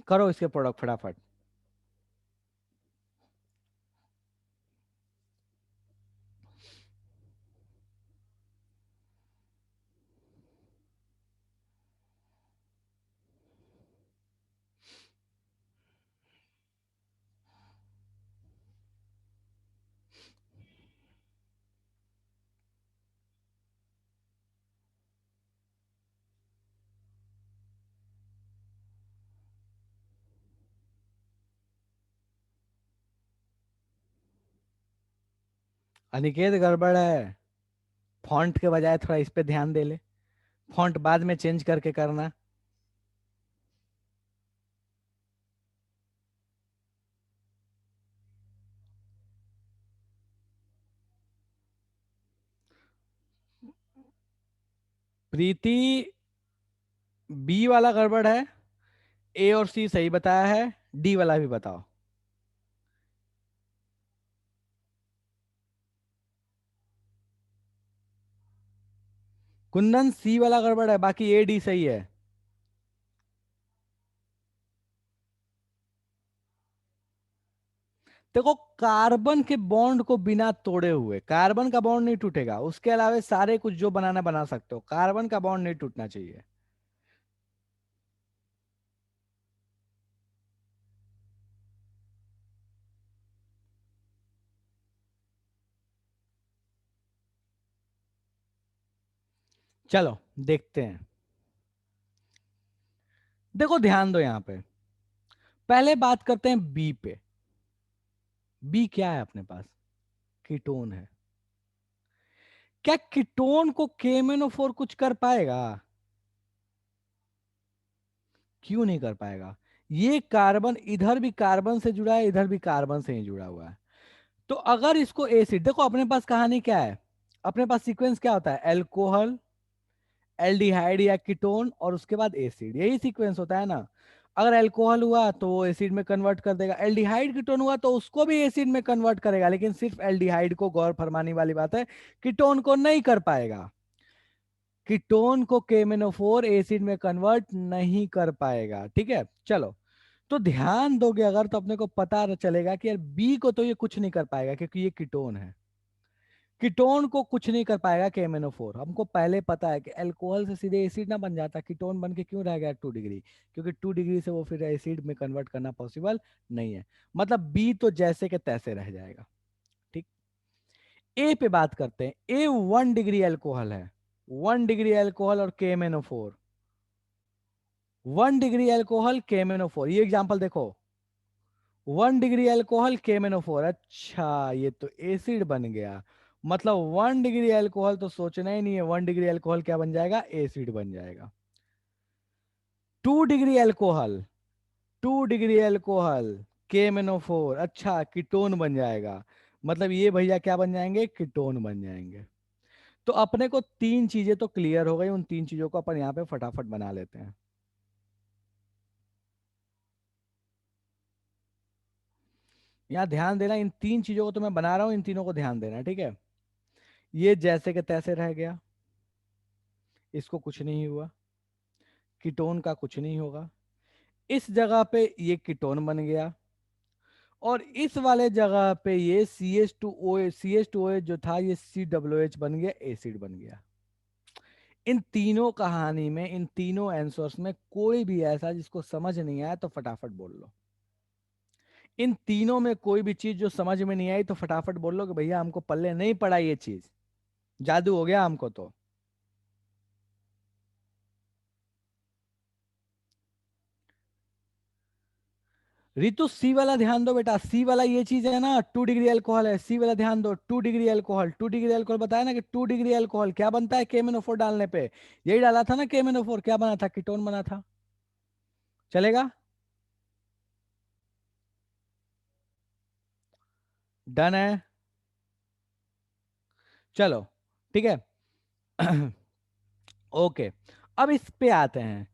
करो इसके प्रोडक्ट फटाफट। अनिकेत गड़बड़ है, फॉन्ट के बजाय थोड़ा इस पे ध्यान दे ले, फॉन्ट बाद में चेंज करके करना। प्रीति, बी वाला गड़बड़ है, ए और सी सही बताया है, डी वाला भी बताओ। कुंदन, सी वाला गड़बड़ है, बाकी ए डी सही है। देखो, कार्बन के बॉन्ड को बिना तोड़े हुए कार्बन का बॉन्ड नहीं टूटेगा, उसके अलावा सारे कुछ जो बनाना बना सकते हो, कार्बन का बॉन्ड नहीं टूटना चाहिए। चलो देखते हैं। देखो ध्यान दो यहां पे, पहले बात करते हैं बी पे। बी क्या है अपने पास, कीटोन है। क्या कीटोन को KMnO4 कुछ कर पाएगा? क्यों नहीं कर पाएगा? ये कार्बन इधर भी कार्बन से जुड़ा है, इधर भी कार्बन से ही जुड़ा हुआ है। तो अगर इसको एसिड, देखो अपने पास कहानी क्या है, अपने पास सीक्वेंस क्या होता है, एल्कोहल, एल्डिहाइड या कीटोन, और उसके बाद एसिड, यही सीक्वेंस होता है ना। अगर अल्कोहल हुआ तो वो एसिड में कन्वर्ट कर देगा, एल्डिहाइड कीटोन हुआ तो उसको भी एसिड में कन्वर्ट करेगा, लेकिन सिर्फ एल्डिहाइड को, गौर फरमाने वाली बात है, कीटोन को नहीं कर पाएगा। कीटोन को KMnO4 एसिड में कन्वर्ट नहीं कर पाएगा। ठीक है, चलो। तो ध्यान दोगे अगर तो अपने को पता चलेगा कि यार बी को तो ये कुछ नहीं कर पाएगा, क्योंकि ये कीटोन है। कीटोन को कुछ नहीं कर पाएगा KMnO4, हमको पहले पता है कि अल्कोहल से सीधे एसिड ना बन जाता, कीटोन बन के क्यों रह गया 2 डिग्री, क्योंकि 2 डिग्री से वो फिर एसिड में कन्वर्ट करना पॉसिबल नहीं है। मतलब बी तो जैसे के तैसे रह जाएगा। ठीक, ए पे बात करते हैं। ए 1 डिग्री अल्कोहल है, 1 डिग्री अल्कोहल और KMnO4, 1 डिग्री अल्कोहल KMnO4, ये एग्जाम्पल देखो, 1 डिग्री अल्कोहल KMnO4, अच्छा ये तो एसिड बन गया। मतलब 1 डिग्री अल्कोहल तो सोचना ही नहीं है, 1 डिग्री अल्कोहल क्या बन जाएगा, एसिड बन जाएगा। 2 degree alcohol, 2 degree alcohol KMnO4, अच्छा कीटोन बन जाएगा। मतलब ये भैया क्या बन जाएंगे, कीटोन बन जाएंगे। तो अपने को तीन चीजें तो क्लियर हो गई, उन तीन चीजों को अपन यहाँ पे फटाफट बना लेते हैं। यहाँ ध्यान देना, इन तीन चीजों को तो मैं बना रहा हूं, इन तीनों को ध्यान देना, ठीक है। ये जैसे के तैसे रह गया, इसको कुछ नहीं हुआ, कीटोन का कुछ नहीं होगा। इस जगह पे ये कीटोन बन गया, और इस वाले जगह पे ये CH2OH जो था, ये COOH बन गया, एसिड बन गया। इन तीनों कहानी में, इन तीनों आंसर्स में कोई भी ऐसा जिसको समझ नहीं आया तो फटाफट बोल लो। इन तीनों में कोई भी चीज जो समझ में नहीं आई तो फटाफट बोल लो कि भैया हमको पल्ले नहीं पड़ा ये चीज, जादू हो गया हमको तो। रितु सी वाला ध्यान दो बेटा, सी वाला ये चीज है ना, 2 डिग्री अल्कोहल है, सी वाला ध्यान दो, 2 डिग्री अल्कोहल, 2 डिग्री अल्कोहल बताया ना कि 2 डिग्री अल्कोहल क्या बनता है KMnO4 डालने पे। यही डाला था ना KMnO4, क्या बना था, कीटोन बना था। चलेगा, डन है, चलो ठीक है। ओके, अब इस पे आते हैं।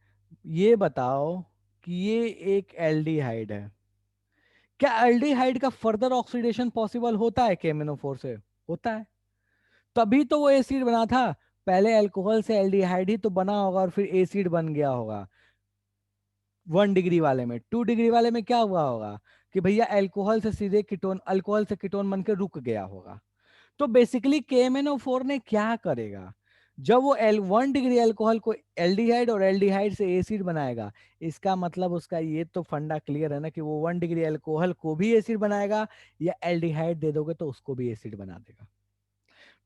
ये बताओ कि ये एक एल्डिहाइड है, क्या एल्डिहाइड का फर्दर ऑक्सीडेशन पॉसिबल होता है KMnO4 से? होता है, तभी तो वो एसिड बना था। पहले अल्कोहल से एल्डिहाइड ही तो बना होगा और फिर एसिड बन गया होगा। 1 डिग्री वाले में, 2 डिग्री वाले में क्या हुआ होगा कि भैया अल्कोहल से सीधे कीटोन, अल्कोहल से कीटोन बन के रुक गया होगा। तो बेसिकली KMnO4 ने क्या करेगा, जब वो 1 डिग्री अल्कोहल को एल्डिहाइड और एल्डिहाइड से एसिड बनाएगा, इसका मतलब उसका ये तो फंडा क्लियर है ना कि वो 1 डिग्री अल्कोहल को भी एसिड बनाएगा, या एल्डिहाइड दे दोगे तो उसको भी एसिड बना देगा।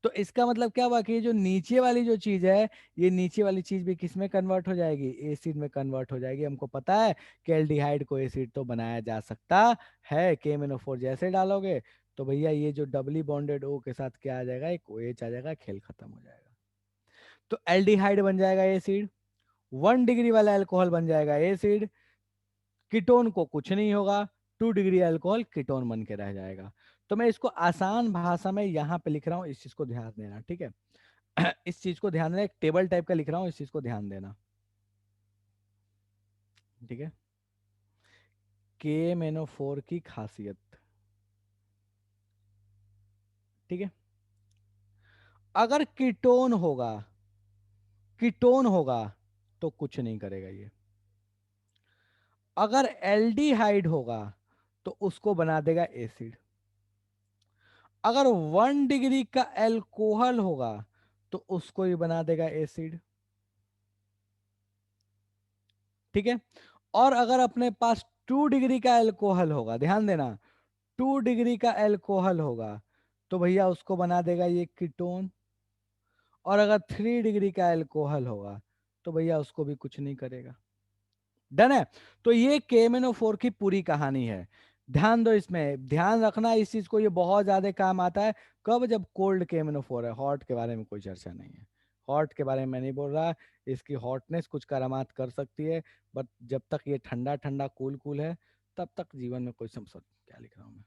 तो इसका मतलब क्या हुआ कि ये जो नीचे वाली जो चीज है, ये नीचे वाली चीज भी किस में कन्वर्ट हो जाएगी, एसिड में कन्वर्ट हो जाएगी। हमको पता है कि एल्डिहाइड को एसिड तो बनाया जा सकता है, KMnO4 जैसे डालोगे तो भैया ये जो डबली बॉन्डेड O के साथ क्या आ जाएगा, एक OH आ जाएगा, खेल खत्म हो जाएगा। तो एल्डिहाइड बन जाएगा एसिड, 1 डिग्री वाला अल्कोहल बन जाएगा एसिड, कीटोन को कुछ नहीं होगा, 2 डिग्री अल्कोहल कीटोन बन के रह जाएगा। तो मैं इसको आसान भाषा में यहाँ पे लिख रहा हूँ, इस चीज को ध्यान देना, ठीक है। इस चीज को ध्यान देना, एक टेबल टाइप का लिख रहा हूं, इस चीज को ध्यान देना, ठीक है। KMnO4 की खासियत, ठीक है। अगर कीटोन होगा तो कुछ नहीं करेगा ये। अगर एल्डिहाइड होगा तो उसको बना देगा एसिड। अगर 1 डिग्री का एल्कोहल होगा तो उसको ही बना देगा एसिड, ठीक है। और अगर अपने पास 2 डिग्री का एल्कोहल होगा, ध्यान देना, 2 डिग्री का एल्कोहल होगा तो भैया उसको बना देगा ये कीटोन। और अगर 3 डिग्री का एल्कोहल होगा तो भैया उसको भी कुछ नहीं करेगा। डन है। तो ये KMnO4 की पूरी कहानी है। ध्यान दो, इसमें ध्यान रखना इस चीज को, ये बहुत ज्यादा काम आता है। कब, जब कोल्ड KMnO4 है, हॉट के बारे में कोई चर्चा नहीं है। हॉट के बारे में मैं नहीं बोल रहा, इसकी हॉटनेस कुछ करामात कर सकती है, बट जब तक ये ठंडा ठंडा कूल कूल है, तब तक जीवन में कोई समस्या। क्या लिख रहा हूं मैं,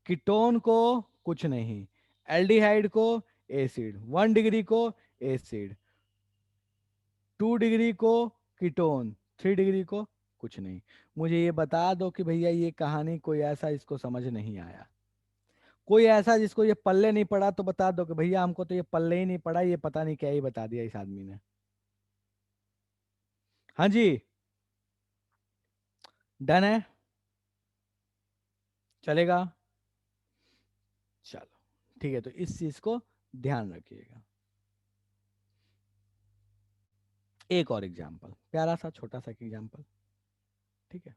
कीटोन को कुछ नहीं, एल्डिहाइड को एसिड, 1 डिग्री को एसिड, 2 डिग्री को कीटोन, 3 डिग्री को कुछ नहीं। मुझे ये बता दो कि भैया ये कहानी कोई ऐसा इसको समझ नहीं आया, कोई ऐसा जिसको ये पल्ले नहीं पड़ा तो बता दो कि भैया हमको तो ये पल्ले ही नहीं पड़ा, ये पता नहीं क्या ही बता दिया इस आदमी ने। हाँ जी, डन है, चलेगा, चलो ठीक है। तो इस चीज को ध्यान रखिएगा। एक और एग्जाम्पल, प्यारा सा छोटा सा एग्जाम्पल, ठीक है।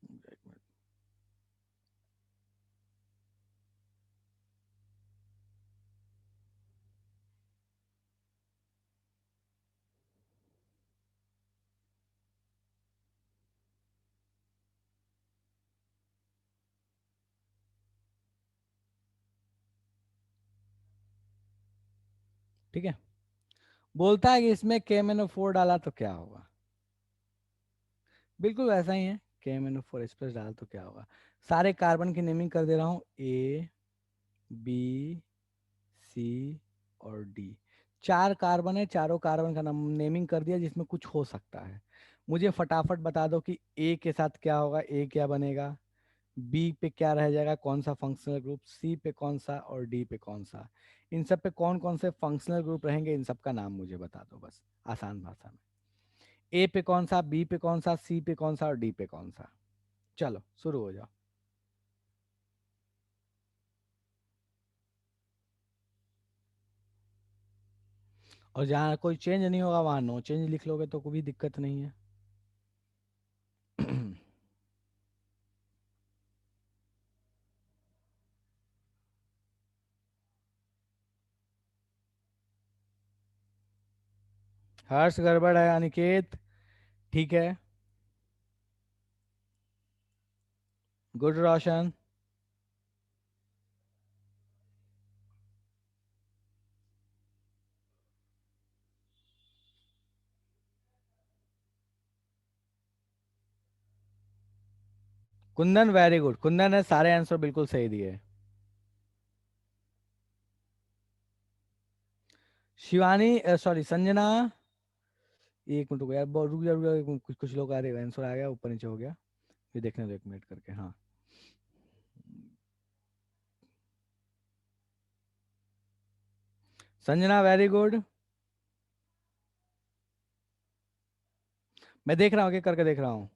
एक मिनट। ठीक है। बोलता है कि इसमें KMnO4 डाला तो क्या होगा। बिल्कुल वैसा ही है, KMnO4 इस पर डाला तो क्या होगा। सारे कार्बन की नेमिंग कर दे रहा हूँ, A B C और D। 4 कार्बन है, चारों कार्बन का नाम नेमिंग कर दिया जिसमें कुछ हो सकता है। मुझे फटाफट बता दो कि A के साथ क्या होगा, A क्या बनेगा, बी पे क्या रह जाएगा, कौन सा फंक्शनल ग्रुप, सी पे कौन सा और डी पे कौन सा। इन सब पे कौन कौन से फंक्शनल ग्रुप रहेंगे, इन सब का नाम मुझे बता दो बस, आसान भाषा में। ए पे कौन सा, बी पे कौन सा, सी पे कौन सा और डी पे कौन सा। चलो शुरू हो जाओ। और जहाँ कोई चेंज नहीं होगा वहाँ नो चेंज लिख लोगे तो कोई दिक्कत नहीं है। हर्ष गड़बड़ है, अनिकेत ठीक है। गुड रोशन। कुंदन वेरी गुड, कुंदन ने सारे आंसर बिल्कुल सही दिए। शिवानी, सॉरी संजना। एक मिनट रुको यार, रुक जा रुक जा, कुछ कुछ लोग आ रहे हैं, आंसर आ गया ऊपर नीचे हो गया। ये देखने दो एक मिनट करके, हाँ। Sanjana very good. मैं देख रहा हूँ, एक करके देख रहा हूँ।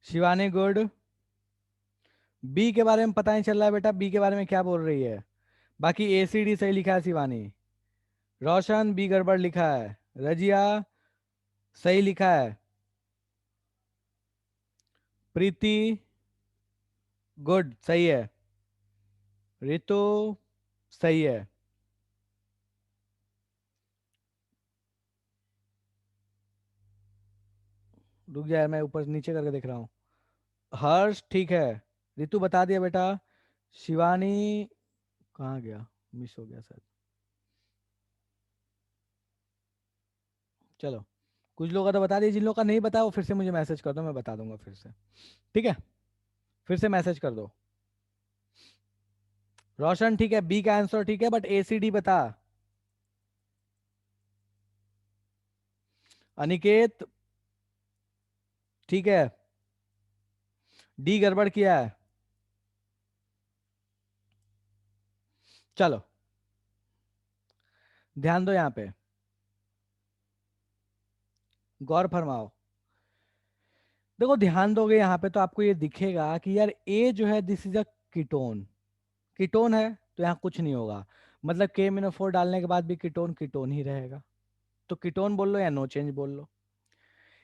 शिवानी गुड। बी के बारे में पता नहीं चल रहा है बेटा, बी के बारे में क्या बोल रही है। बाकी ACD सही लिखा है शिवानी। रोशन बी गड़बड़ लिखा है। रजिया सही लिखा है। प्रीति गुड सही है। रितु सही है। रुक जाए, मैं ऊपर नीचे करके देख रहा हूँ। हर्ष ठीक है। रितु बता दिया बेटा। शिवानी कहाँ गया, मिस हो गया शायद। चलो, कुछ लोगों का तो बता दिया, जिन लोगों का नहीं बताया वो फिर से मुझे मैसेज कर दो, मैं बता दूंगा फिर से। ठीक है, फिर से मैसेज कर दो। रोशन ठीक है, बी का आंसर ठीक है, बट ACD बता। अनिकेत ठीक है, डी गड़बड़ किया है। चलो ध्यान दो यहाँ पे, गौर फरमाओ। देखो ध्यान दोगे यहाँ पे तो आपको ये दिखेगा कि यार ए जो है this is a ketone. Ketone है तो यहाँ कुछ नहीं होगा, मतलब KMnO4 डालने के बाद भी कीटोन कीटोन ही रहेगा। तो कीटोन बोल लो या नो चेंज बोल लो।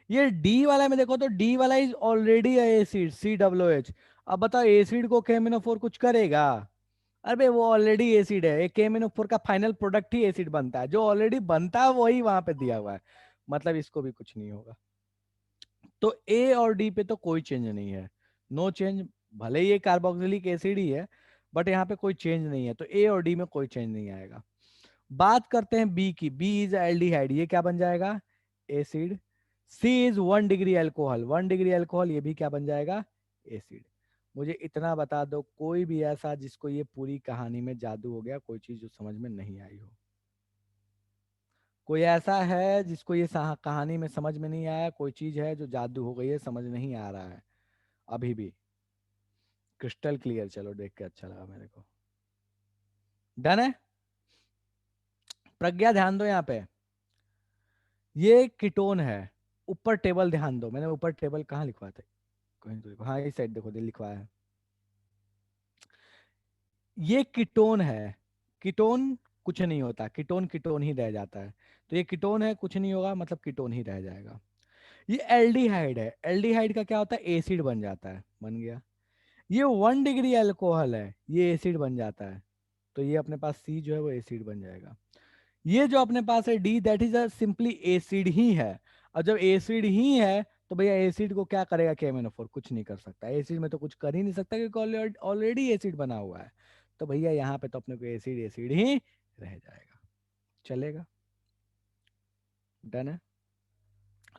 ये डी वाला में देखो तो डी वाला इज ऑलरेडी एसिड COOH। अब बताओ एसिड को KMnO4 कुछ करेगा। अरे वो ऑलरेडी एसिड है, एक KMnO4 का फाइनल प्रोडक्ट ही एसिड बनता है, जो ऑलरेडी बनता है वही वहां पे दिया हुआ है। मतलब इसको भी कुछ नहीं होगा। तो ए और डी पे तो कोई चेंज नहीं है, नो चेंज। भले ही ये कार्बोक्सिलिक एसिड ही है, बट यहाँ पे कोई चेंज नहीं है, तो ए और डी में कोई चेंज नहीं आएगा। बात करते हैं बी की, बी इज एल्डिहाइड, ये क्या बन जाएगा, acid. C is 1 degree alcohol, 1 degree alcohol, ये भी क्या बन जाएगा, एसिड। मुझे इतना बता दो, कोई भी ऐसा जिसको ये पूरी कहानी में जादू हो गया, कोई चीज जो समझ में नहीं आई हो। कोई ऐसा है जिसको ये कहानी में समझ में नहीं आया, कोई चीज है जो जादू हो गई है, समझ नहीं आ रहा है अभी भी। क्रिस्टल क्लियर, चलो देख के अच्छा लगा मेरे को। डन है। प्रज्ञा ध्यान दो यहाँ पे, ये कीटोन है। ऊपर टेबल ध्यान दो, मैंने ऊपर टेबल कहाँ लिखवाया था, कहीं तो हाँ इस साइड देखो, दिल लिखवाया है। ये कीटोन है। कीटोन कुछ नहीं होता, कीटोन कीटोन ही रह जाता है। तो ये कीटोन है, कुछ नहीं होगा, मतलब कीटोन ही रह जाएगा। ये एल्डिहाइड है, एल्डिहाइड का क्या होता है, एसिड बन जाता है, बन गया। ये 1 डिग्री अल्कोहल है, ये एसिड बन जाता है। तो ये अपने पास सी जो है वो एसिड बन जाएगा। ये जो अपने पास है D, that is a simply acid ही है। और जब एसिड ही है तो भैया एसिड को क्या करेगा KMnO4? कुछ नहीं कर सकता, एसिड में तो कुछ कर ही नहीं सकता क्योंकि ऑलरेडी एसिड बना हुआ है। तो भैया यहाँ पे तो अपने को एसिड एसिड ही रह जाएगा, चलेगा, डन है।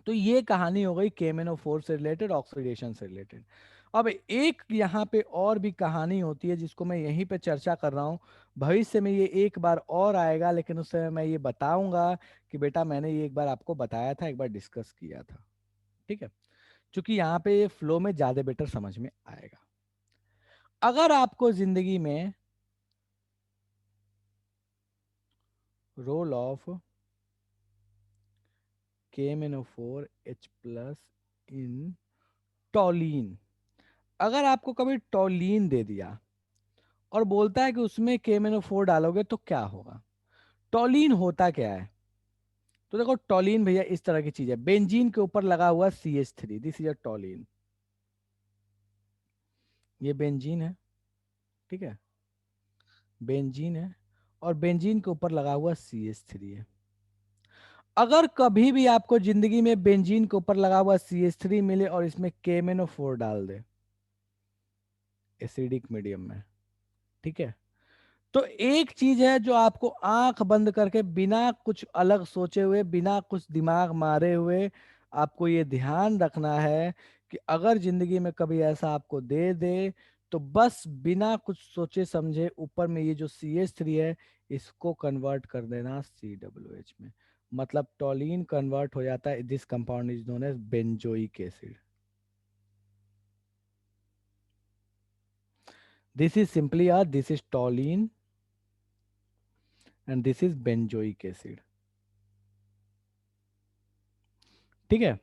तो ये कहानी हो गई KMnO4 से रिलेटेड, ऑक्सीडेशन से रिलेटेड। अब एक यहाँ पे और भी कहानी होती है जिसको मैं यहीं पे चर्चा कर रहा हूँ। भविष्य में ये एक बार और आएगा, लेकिन उस समय मैं ये बताऊंगा कि बेटा मैंने ये एक बार आपको बताया था, एक बार डिस्कस किया था, ठीक है। क्योंकि यहाँ पे ये फ्लो में ज्यादा बेटर समझ में आएगा। अगर आपको जिंदगी में रोल ऑफ KMnO4H+ इन टॉलीन, अगर आपको कभी टॉलीन दे दिया और बोलता है कि उसमें KMnO4 डालोगे तो क्या होगा? टॉलीन होता क्या है? तो देखो टॉलीन भैया इस तरह की चीज है, बेंजीन के ऊपर लगा हुआ CH3, दिस इज अ टॉलीन। ये बेंजीन है, ठीक है, बेंजीन है, और बेंजीन के ऊपर लगा हुआ CH3 है। अगर कभी भी आपको जिंदगी में बेंजीन के ऊपर लगा हुआ CH3 मिले और इसमें KMnO4 डाल दे एसिडिक मीडियम में, ठीक है, तो एक चीज है जो आपको आंख बंद करके बिना कुछ अलग सोचे हुए, बिना कुछ दिमाग मारे हुए आपको ये ध्यान रखना है कि अगर जिंदगी में कभी ऐसा आपको दे दे तो बस बिना कुछ सोचे समझे ऊपर में ये जो CH3 है इसको कन्वर्ट कर देना COOH में। मतलब टॉलीन कन्वर्ट हो जाता है, this compound is known as benzoic acid. This is simply this is toluene and this is benzoic acid, ठीक है,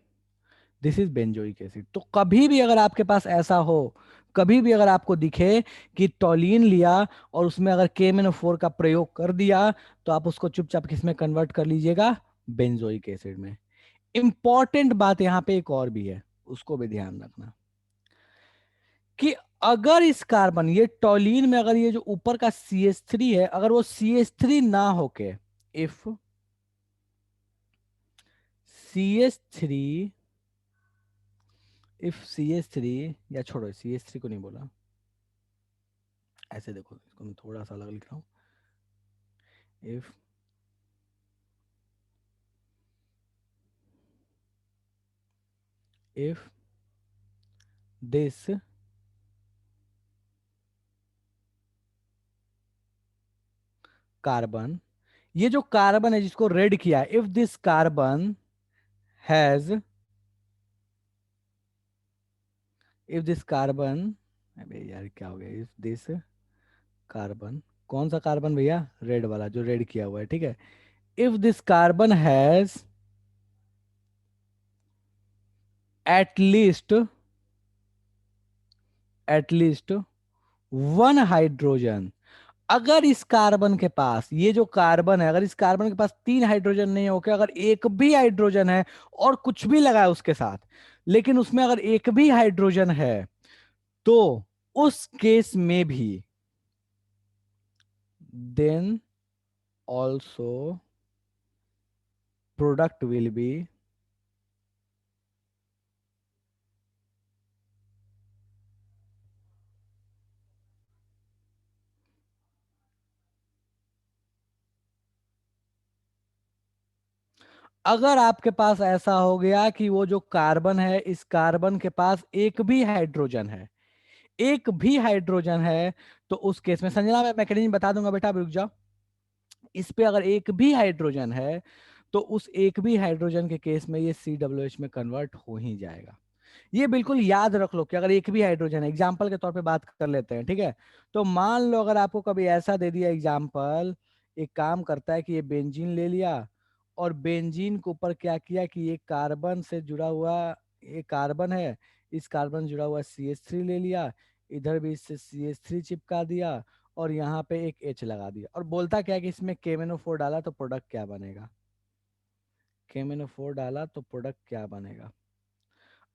दिस इज बेंजोइक एसिड। तो कभी भी अगर आपके पास ऐसा हो, कभी भी अगर आपको दिखे कि टॉलीन लिया और उसमें अगर KMnO4 का प्रयोग कर दिया तो आप उसको चुपचाप किस में कन्वर्ट कर लीजिएगा? बेंजोइक एसिड में। इंपॉर्टेंट बात यहां पे एक और भी है, उसको भी ध्यान रखना कि अगर इस कार्बन, ये टॉलीन में अगर ये जो ऊपर का CH3 है अगर वो CH3 ना होके, इफ CH3, इफ CH3, या छोड़ो CH3 को नहीं बोला, ऐसे देखो इसको मैं थोड़ा सा अलग लिख रहा हूं, इफ इफ दिस कार्बन, ये जो कार्बन है जिसको रेड किया है, if this carbon has, if this carbon, अबे यार क्या हो गया, इफ दिस कार्बन, कौन सा कार्बन भैया? रेड वाला जो रेड किया हुआ है, ठीक है। If this carbon has at least, at least one hydrogen, अगर इस कार्बन के पास, ये जो कार्बन है अगर इस कार्बन के पास 3 हाइड्रोजन नहीं होके अगर एक भी हाइड्रोजन है और कुछ भी लगा है उसके साथ, लेकिन उसमें अगर एक भी हाइड्रोजन है तो उस केस में भी then also product will be, अगर आपके पास ऐसा हो गया कि वो जो कार्बन है इस कार्बन के पास एक भी हाइड्रोजन है, एक भी हाइड्रोजन है, तो उस केस में संजना मैं मैकेनिज्म बता दूंगा बेटा, आप रुक जाओ। इस पे अगर एक भी हाइड्रोजन है तो उस एक भी हाइड्रोजन के केस में ये COOH में कन्वर्ट हो ही जाएगा। ये बिल्कुल याद रख लो कि अगर एक भी हाइड्रोजन है, एग्जाम्पल के तौर पे बात कर लेते हैं, ठीक है। तो मान लो अगर आपको कभी ऐसा दे दिया एग्जाम्पल, एक काम करता है कि ये बेंजीन ले लिया और बेंजीन के ऊपर क्या किया कि ये कार्बन से जुड़ा हुआ, ये कार्बन है, इस कार्बन से जुड़ा हुआ CH3 ले लिया, इधर भी इससे CH3 चिपका दिया और यहाँ पे एक H लगा दिया, और बोलता क्या है कि इसमें KMnO4 डाला तो प्रोडक्ट क्या बनेगा? KMnO4 डाला तो प्रोडक्ट क्या बनेगा?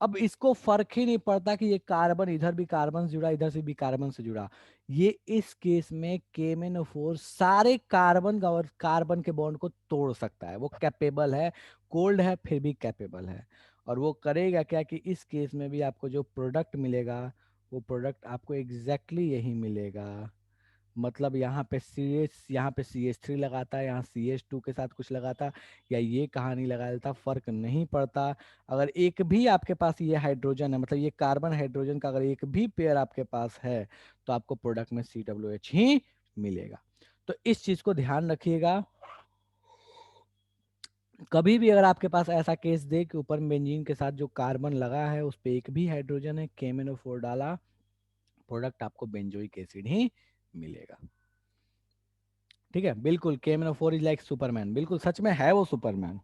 अब इसको फर्क ही नहीं पड़ता कि ये कार्बन इधर भी कार्बन से जुड़ा, इधर से भी कार्बन से जुड़ा, ये इस केस में KMnO4 सारे कार्बन का और कार्बन के बॉन्ड को तोड़ सकता है, वो कैपेबल है, कोल्ड है फिर भी कैपेबल है। और वो करेगा क्या कि इस केस में भी आपको जो प्रोडक्ट मिलेगा वो प्रोडक्ट आपको एग्जैक्टली यही मिलेगा। मतलब यहाँ पे CH3 लगाता, यहाँ CH2 के साथ कुछ लगाता, या ये कहानी लगा देता, फर्क नहीं पड़ता। अगर एक भी आपके पास ये हाइड्रोजन है, मतलब ये कार्बन हाइड्रोजन का अगर एक भी पेयर आपके पास है, तो आपको प्रोडक्ट में COH ही मिलेगा। तो इस चीज को ध्यान रखिएगा। कभी भी अगर आपके पास ऐसा केस दे कि ऊपर बेंजीन के साथ जो कार्बन लगा है उस पे एक भी हाइड्रोजन है, KMnO4 डाला, प्रोडक्ट आपको बेंजोइक एसिड ही मिलेगा। ठीक है, बिल्कुल KMnO4 इज लाइक सुपरमैन, बिल्कुल सच में है वो सुपरमैन।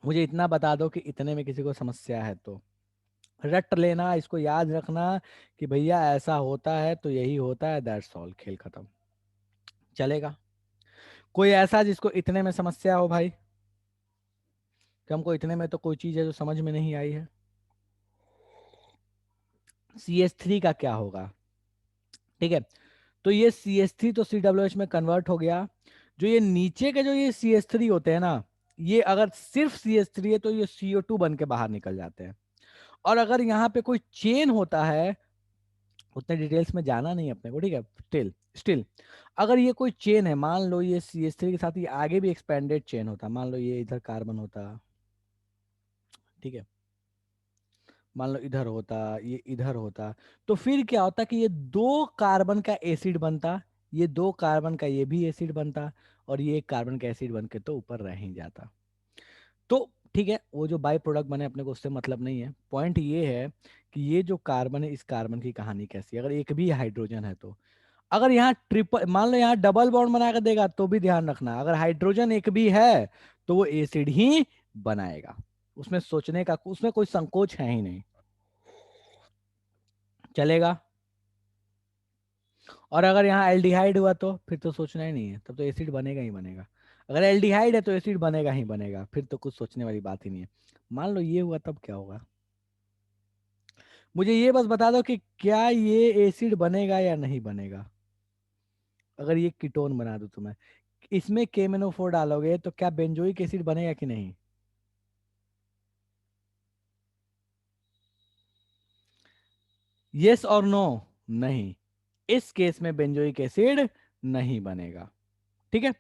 मुझे इतना बता दो कि इतने में किसी को समस्या है तो रट लेना, इसको याद रखना कि भैया ऐसा होता है तो यही होता है, दैट्स ऑल, खेल खत्म। चलेगा? कोई ऐसा जिसको इतने में समस्या हो भाई, कि हमको इतने में तो कोई चीज है जो समझ में नहीं आई है। CH3 का क्या होगा? ठीक है, तो ये CH3 तो COH में कन्वर्ट हो गया। जो ये नीचे के जो ये CH3 होते हैं ना, ये अगर सिर्फ CH3 है तो ये CO2 बन के बाहर निकल जाते हैं। और अगर यहाँ पे कोई चेन होता है, उतने डिटेल्स में जाना नहीं अपने को, ठीक है, स्टिल स्टिल अगर ये कोई चेन है, मान लो ये CH3 के साथ ये आगे भी एक्सपेंडेड चेन होता, मान लो ये इधर कार्बन होता, ठीक है, मान लो इधर होता, ये इधर होता, तो फिर क्या होता कि ये दो कार्बन का एसिड बनता, ये दो कार्बन का ये भी एसिड बनता, और ये एक कार्बन का एसिड बन के तो ऊपर रह ही जाता। तो ठीक है, वो जो बाई प्रोडक्ट बने अपने को उससे मतलब नहीं है, पॉइंट ये है कि ये जो कार्बन है इस कार्बन की कहानी कैसी है, अगर एक भी हाइड्रोजन है तो। अगर यहाँ ट्रिपल, मान लो यहाँ डबल बॉन्ड बना कर देगा तो भी ध्यान रखना, अगर हाइड्रोजन एक भी है तो वो एसिड ही बनाएगा। उसमें सोचने का, उसमें कोई संकोच है ही नहीं। चलेगा? और अगर यहाँ एल्डिहाइड हुआ तो फिर तो सोचना ही नहीं है, तब तो एसिड बनेगा ही बनेगा। अगर एल्डिहाइड है तो एसिड बनेगा ही बनेगा, फिर तो कुछ सोचने वाली बात ही नहीं है। मान लो ये हुआ तब क्या होगा? मुझे ये बस बता दो कि क्या ये एसिड बनेगा या नहीं बनेगा। अगर ये कीटोन बना दो तुम्हें, इसमें KMnO4 डालोगे तो क्या बेंजोइक एसिड बनेगा कि नहीं? यस और नो? नहीं, इस केस में बेंजोइक एसिड नहीं बनेगा। ठीक है,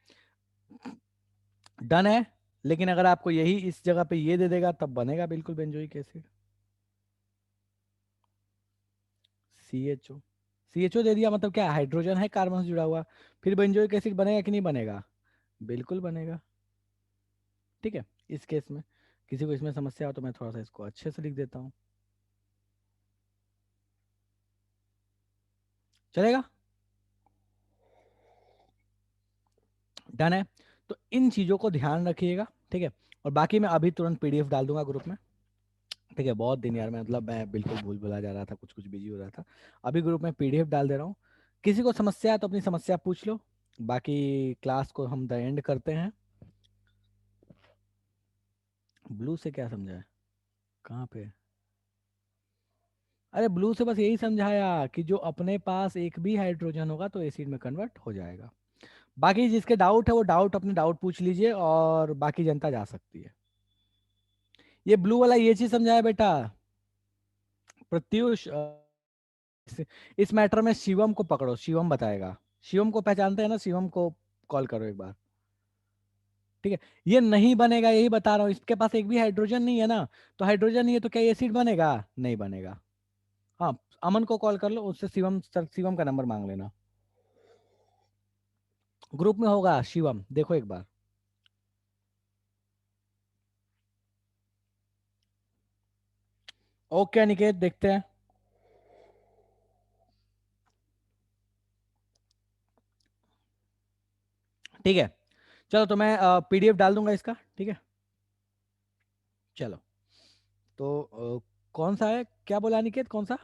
डन है। लेकिन अगर आपको यही इस जगह पे ये दे देगा तब बनेगा बिल्कुल बेंजोइक एसिड। CHO, CHO दे दिया मतलब क्या, हाइड्रोजन है कार्बन से जुड़ा हुआ, फिर बेंजोइक एसिड बनेगा कि नहीं बनेगा? बिल्कुल बनेगा। ठीक है, इस केस में किसी को इसमें समस्या हो तो मैं थोड़ा सा इसको अच्छे से लिख देता हूँ। चलेगा? डन है। तो इन चीजों को ध्यान रखिएगा, ठीक है। और बाकी मैं अभी तुरंत PDF डाल दूंगा ग्रुप में। ठीक है, बहुत दिन यार मैं, मतलब मैं बिल्कुल भूल भुला जा रहा था, कुछ कुछ बिजी हो रहा था। अभी ग्रुप में PDF डाल दे रहा हूँ। किसी को समस्या है तो अपनी समस्या पूछ लो, बाकी क्लास को हम द एंड करते हैं। ब्लू से क्या समझा है? कहाँ पे? अरे ब्लू से बस यही समझाया कि जो अपने पास एक भी हाइड्रोजन होगा तो एसिड में कन्वर्ट हो जाएगा। बाकी जिसके डाउट है वो डाउट, अपने डाउट पूछ लीजिए, और बाकी जनता जा सकती है। ये ब्लू वाला ये चीज समझाया बेटा प्रत्युष। इस मैटर में शिवम को पकड़ो, शिवम बताएगा। शिवम को पहचानते हैं ना? शिवम को कॉल करो एक बार। ठीक है, ये नहीं बनेगा यही बता रहा हूँ, इसके पास एक भी हाइड्रोजन नहीं है ना, तो हाइड्रोजन नहीं है तो क्या एसिड बनेगा? नहीं बनेगा। हाँ, अमन को कॉल कर लो, उससे शिवम सर, शिवम का नंबर मांग लेना। ग्रुप में होगा शिवम, देखो एक बार। ओके अनिकेत, देखते हैं। ठीक है, चलो तो मैं PDF डाल दूंगा इसका, ठीक है। चलो, तो कौन सा है, क्या बोला अनिकेत, कौन सा?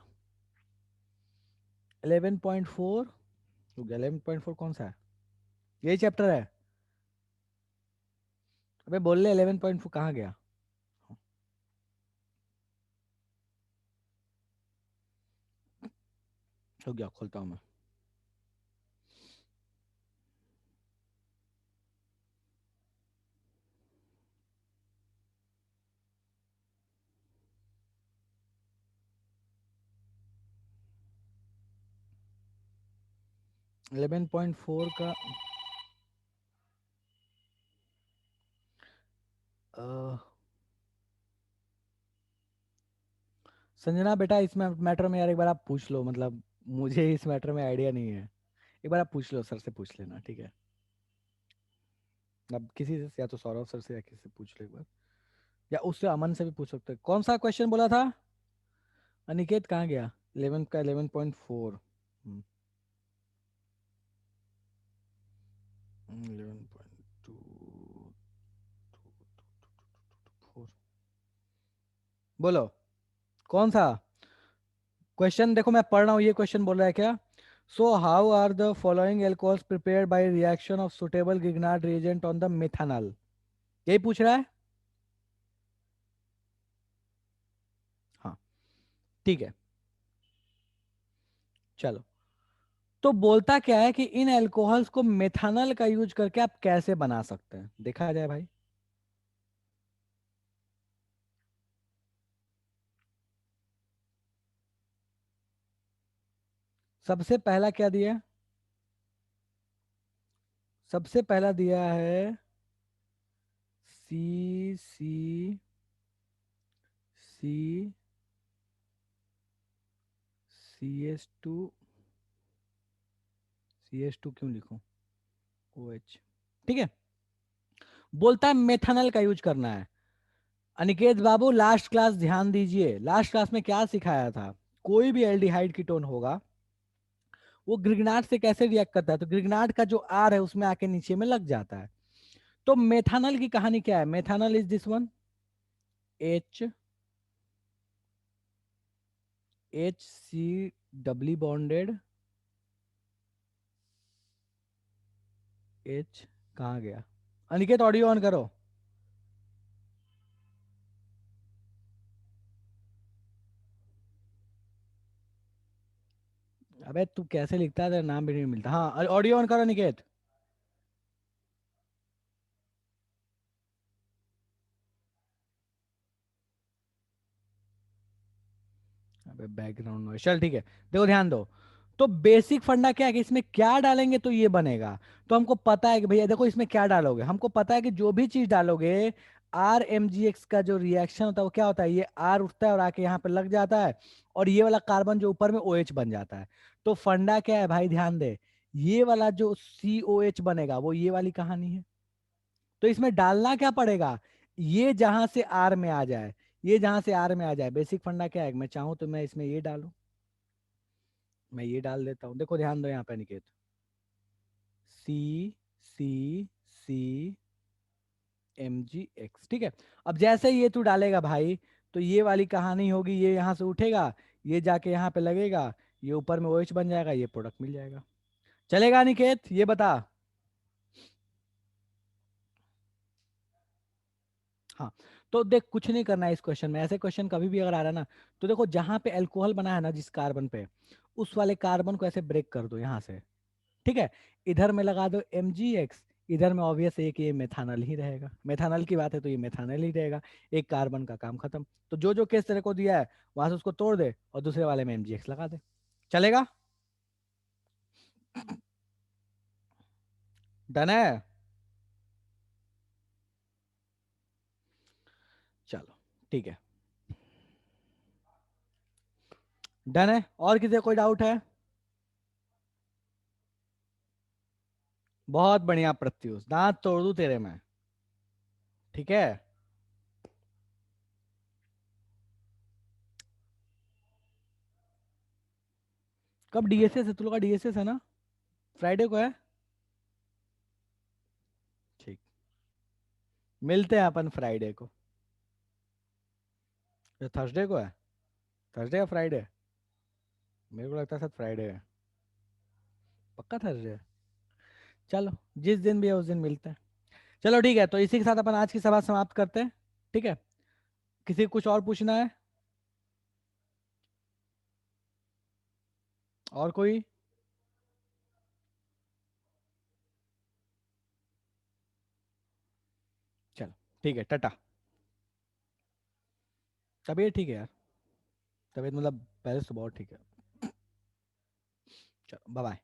11.4? 11.4 कौन सा है? यही चैप्टर है? अबे बोल ले, 11.4 कहाँ गया? हो गया, खोलता हूँ मैं। 11.4 का अ, संजना बेटा, इस मैटर में यार एक बार आप पूछ लो, मतलब मुझे इस मैटर में आइडिया नहीं है। एक बार आप पूछ लो, सर से पूछ लेना, ठीक है? अब किसी से, या तो सौरभ सर से या किसी से पूछ लो एक बार, या उससे अमन से भी पूछ सकते हैं। कौन सा क्वेश्चन बोला था? अनिकेत कहाँ गया? 11 का 11.4। 11.2 बोलो, कौन सा क्वेश्चन? देखो मैं पढ़ रहा हूँ, ये क्वेश्चन बोल रहा है क्या? So how are the following alcohols prepared by reaction of suitable Grignard reagent on the methanal? यही पूछ रहा है। हाँ, ठीक है, चलो। तो बोलता क्या है कि इन एल्कोहल्स को मेथानल का यूज करके आप कैसे बना सकते हैं, देखा जाए भाई। सबसे पहला क्या दिया है? सबसे पहला दिया है सी सी सी CS2। CS2 क्यों लिखूं? OH, ठीक है। बोलता है मेथानल का यूज करना है। अनिकेत बाबू लास्ट क्लास ध्यान दीजिए, लास्ट क्लास में क्या सिखाया था? कोई भी एल्डिहाइड कीटोन होगा, वो ग्रिग्नार्ड से कैसे रिएक्ट करता है, तो ग्रिग्नार्ड का जो आर है उसमें आके नीचे में लग जाता है। तो मेथानल की कहानी क्या है? Methanal is this one, H C doubly bonded H. कहाँ गया? अनिकेत ऑडियो ऑन करो। अबे तू कैसे लिखता है, तेरा नाम भी नहीं मिलता। हाँ, ऑडियो ऑन करो अनिकेत। अबे बैकग्राउंड नॉइस, चल ठीक है। देखो ध्यान दो। तो बेसिक फंडा क्या है कि इसमें क्या डालेंगे तो ये बनेगा। तो हमको पता है कि भैया देखो इसमें क्या डालोगे, हमको पता है कि जो भी चीज डालोगे, RMgx का जो रिएक्शन होता है वो क्या होता है, ये R उठता है और आके यहाँ पे लग जाता है, और ये वाला कार्बन जो ऊपर में OH बन जाता है। तो फंडा क्या है भाई, ध्यान दे। ये वाला जो COH बनेगा वो ये वाली कहानी है। तो इसमें डालना क्या पड़ेगा? ये जहां से आर में आ जाए, ये जहां से आर में आ जाए। बेसिक फंडा क्या है, मैं चाहूं तो मैं इसमें ये डालूं, मैं ये डाल देता हूँ। देखो ध्यान दो यहाँ पे निकेत, सी सी सी MgX, ठीक है। अब जैसे ये तू डालेगा भाई, तो ये वाली कहानी होगी, ये यहाँ से उठेगा, ये जाके यहाँ पे लगेगा, ये ऊपर में OH बन जाएगा, ये प्रोडक्ट मिल जाएगा। चलेगा निकेत, ये बता। हाँ, तो देख कुछ नहीं करना है इस क्वेश्चन में। ऐसे क्वेश्चन कभी भी अगर आ रहा है ना, तो देखो जहां पे अल्कोहल बना है ना जिस कार्बन पे, उस वाले कार्बन को ऐसे ब्रेक कर दो यहाँ से, ठीक है। इधर में लगा दो MgX, इधर में ऑब्वियस है कि ये मेथानल ही रहेगा, मेथानल की बात है तो ये मेथानल ही रहेगा। एक कार्बन का काम खत्म। तो जो जो केस तेरे को दिया है वहां से उसको तोड़ दे और दूसरे वाले में MgX लगा दे। चलेगा? डन है? चलो, ठीक है, डन है। और किसी को कोई डाउट है? बहुत बढ़िया प्रत्युष, दांत तोड़ दूं तेरे में, ठीक है। कब DSS है? तू लोग का DSS है ना? फ्राइडे को है? ठीक, मिलते हैं अपन फ्राइडे को। ये थर्सडे को है? थर्सडे या फ्राइडे? मेरे को लगता है शायद फ्राइडे है। पक्का थर्सडे है? चलो, जिस दिन भी है उस दिन मिलते हैं। चलो ठीक है, तो इसी के साथ अपन आज की सभा समाप्त करते हैं, ठीक है। किसी को कुछ और पूछना है? और कोई? चलो, ठीक है, टाटा। तबीयत ठीक है यार, तबीयत मतलब पहले से बहुत ठीक है। चलो, बाय बाय।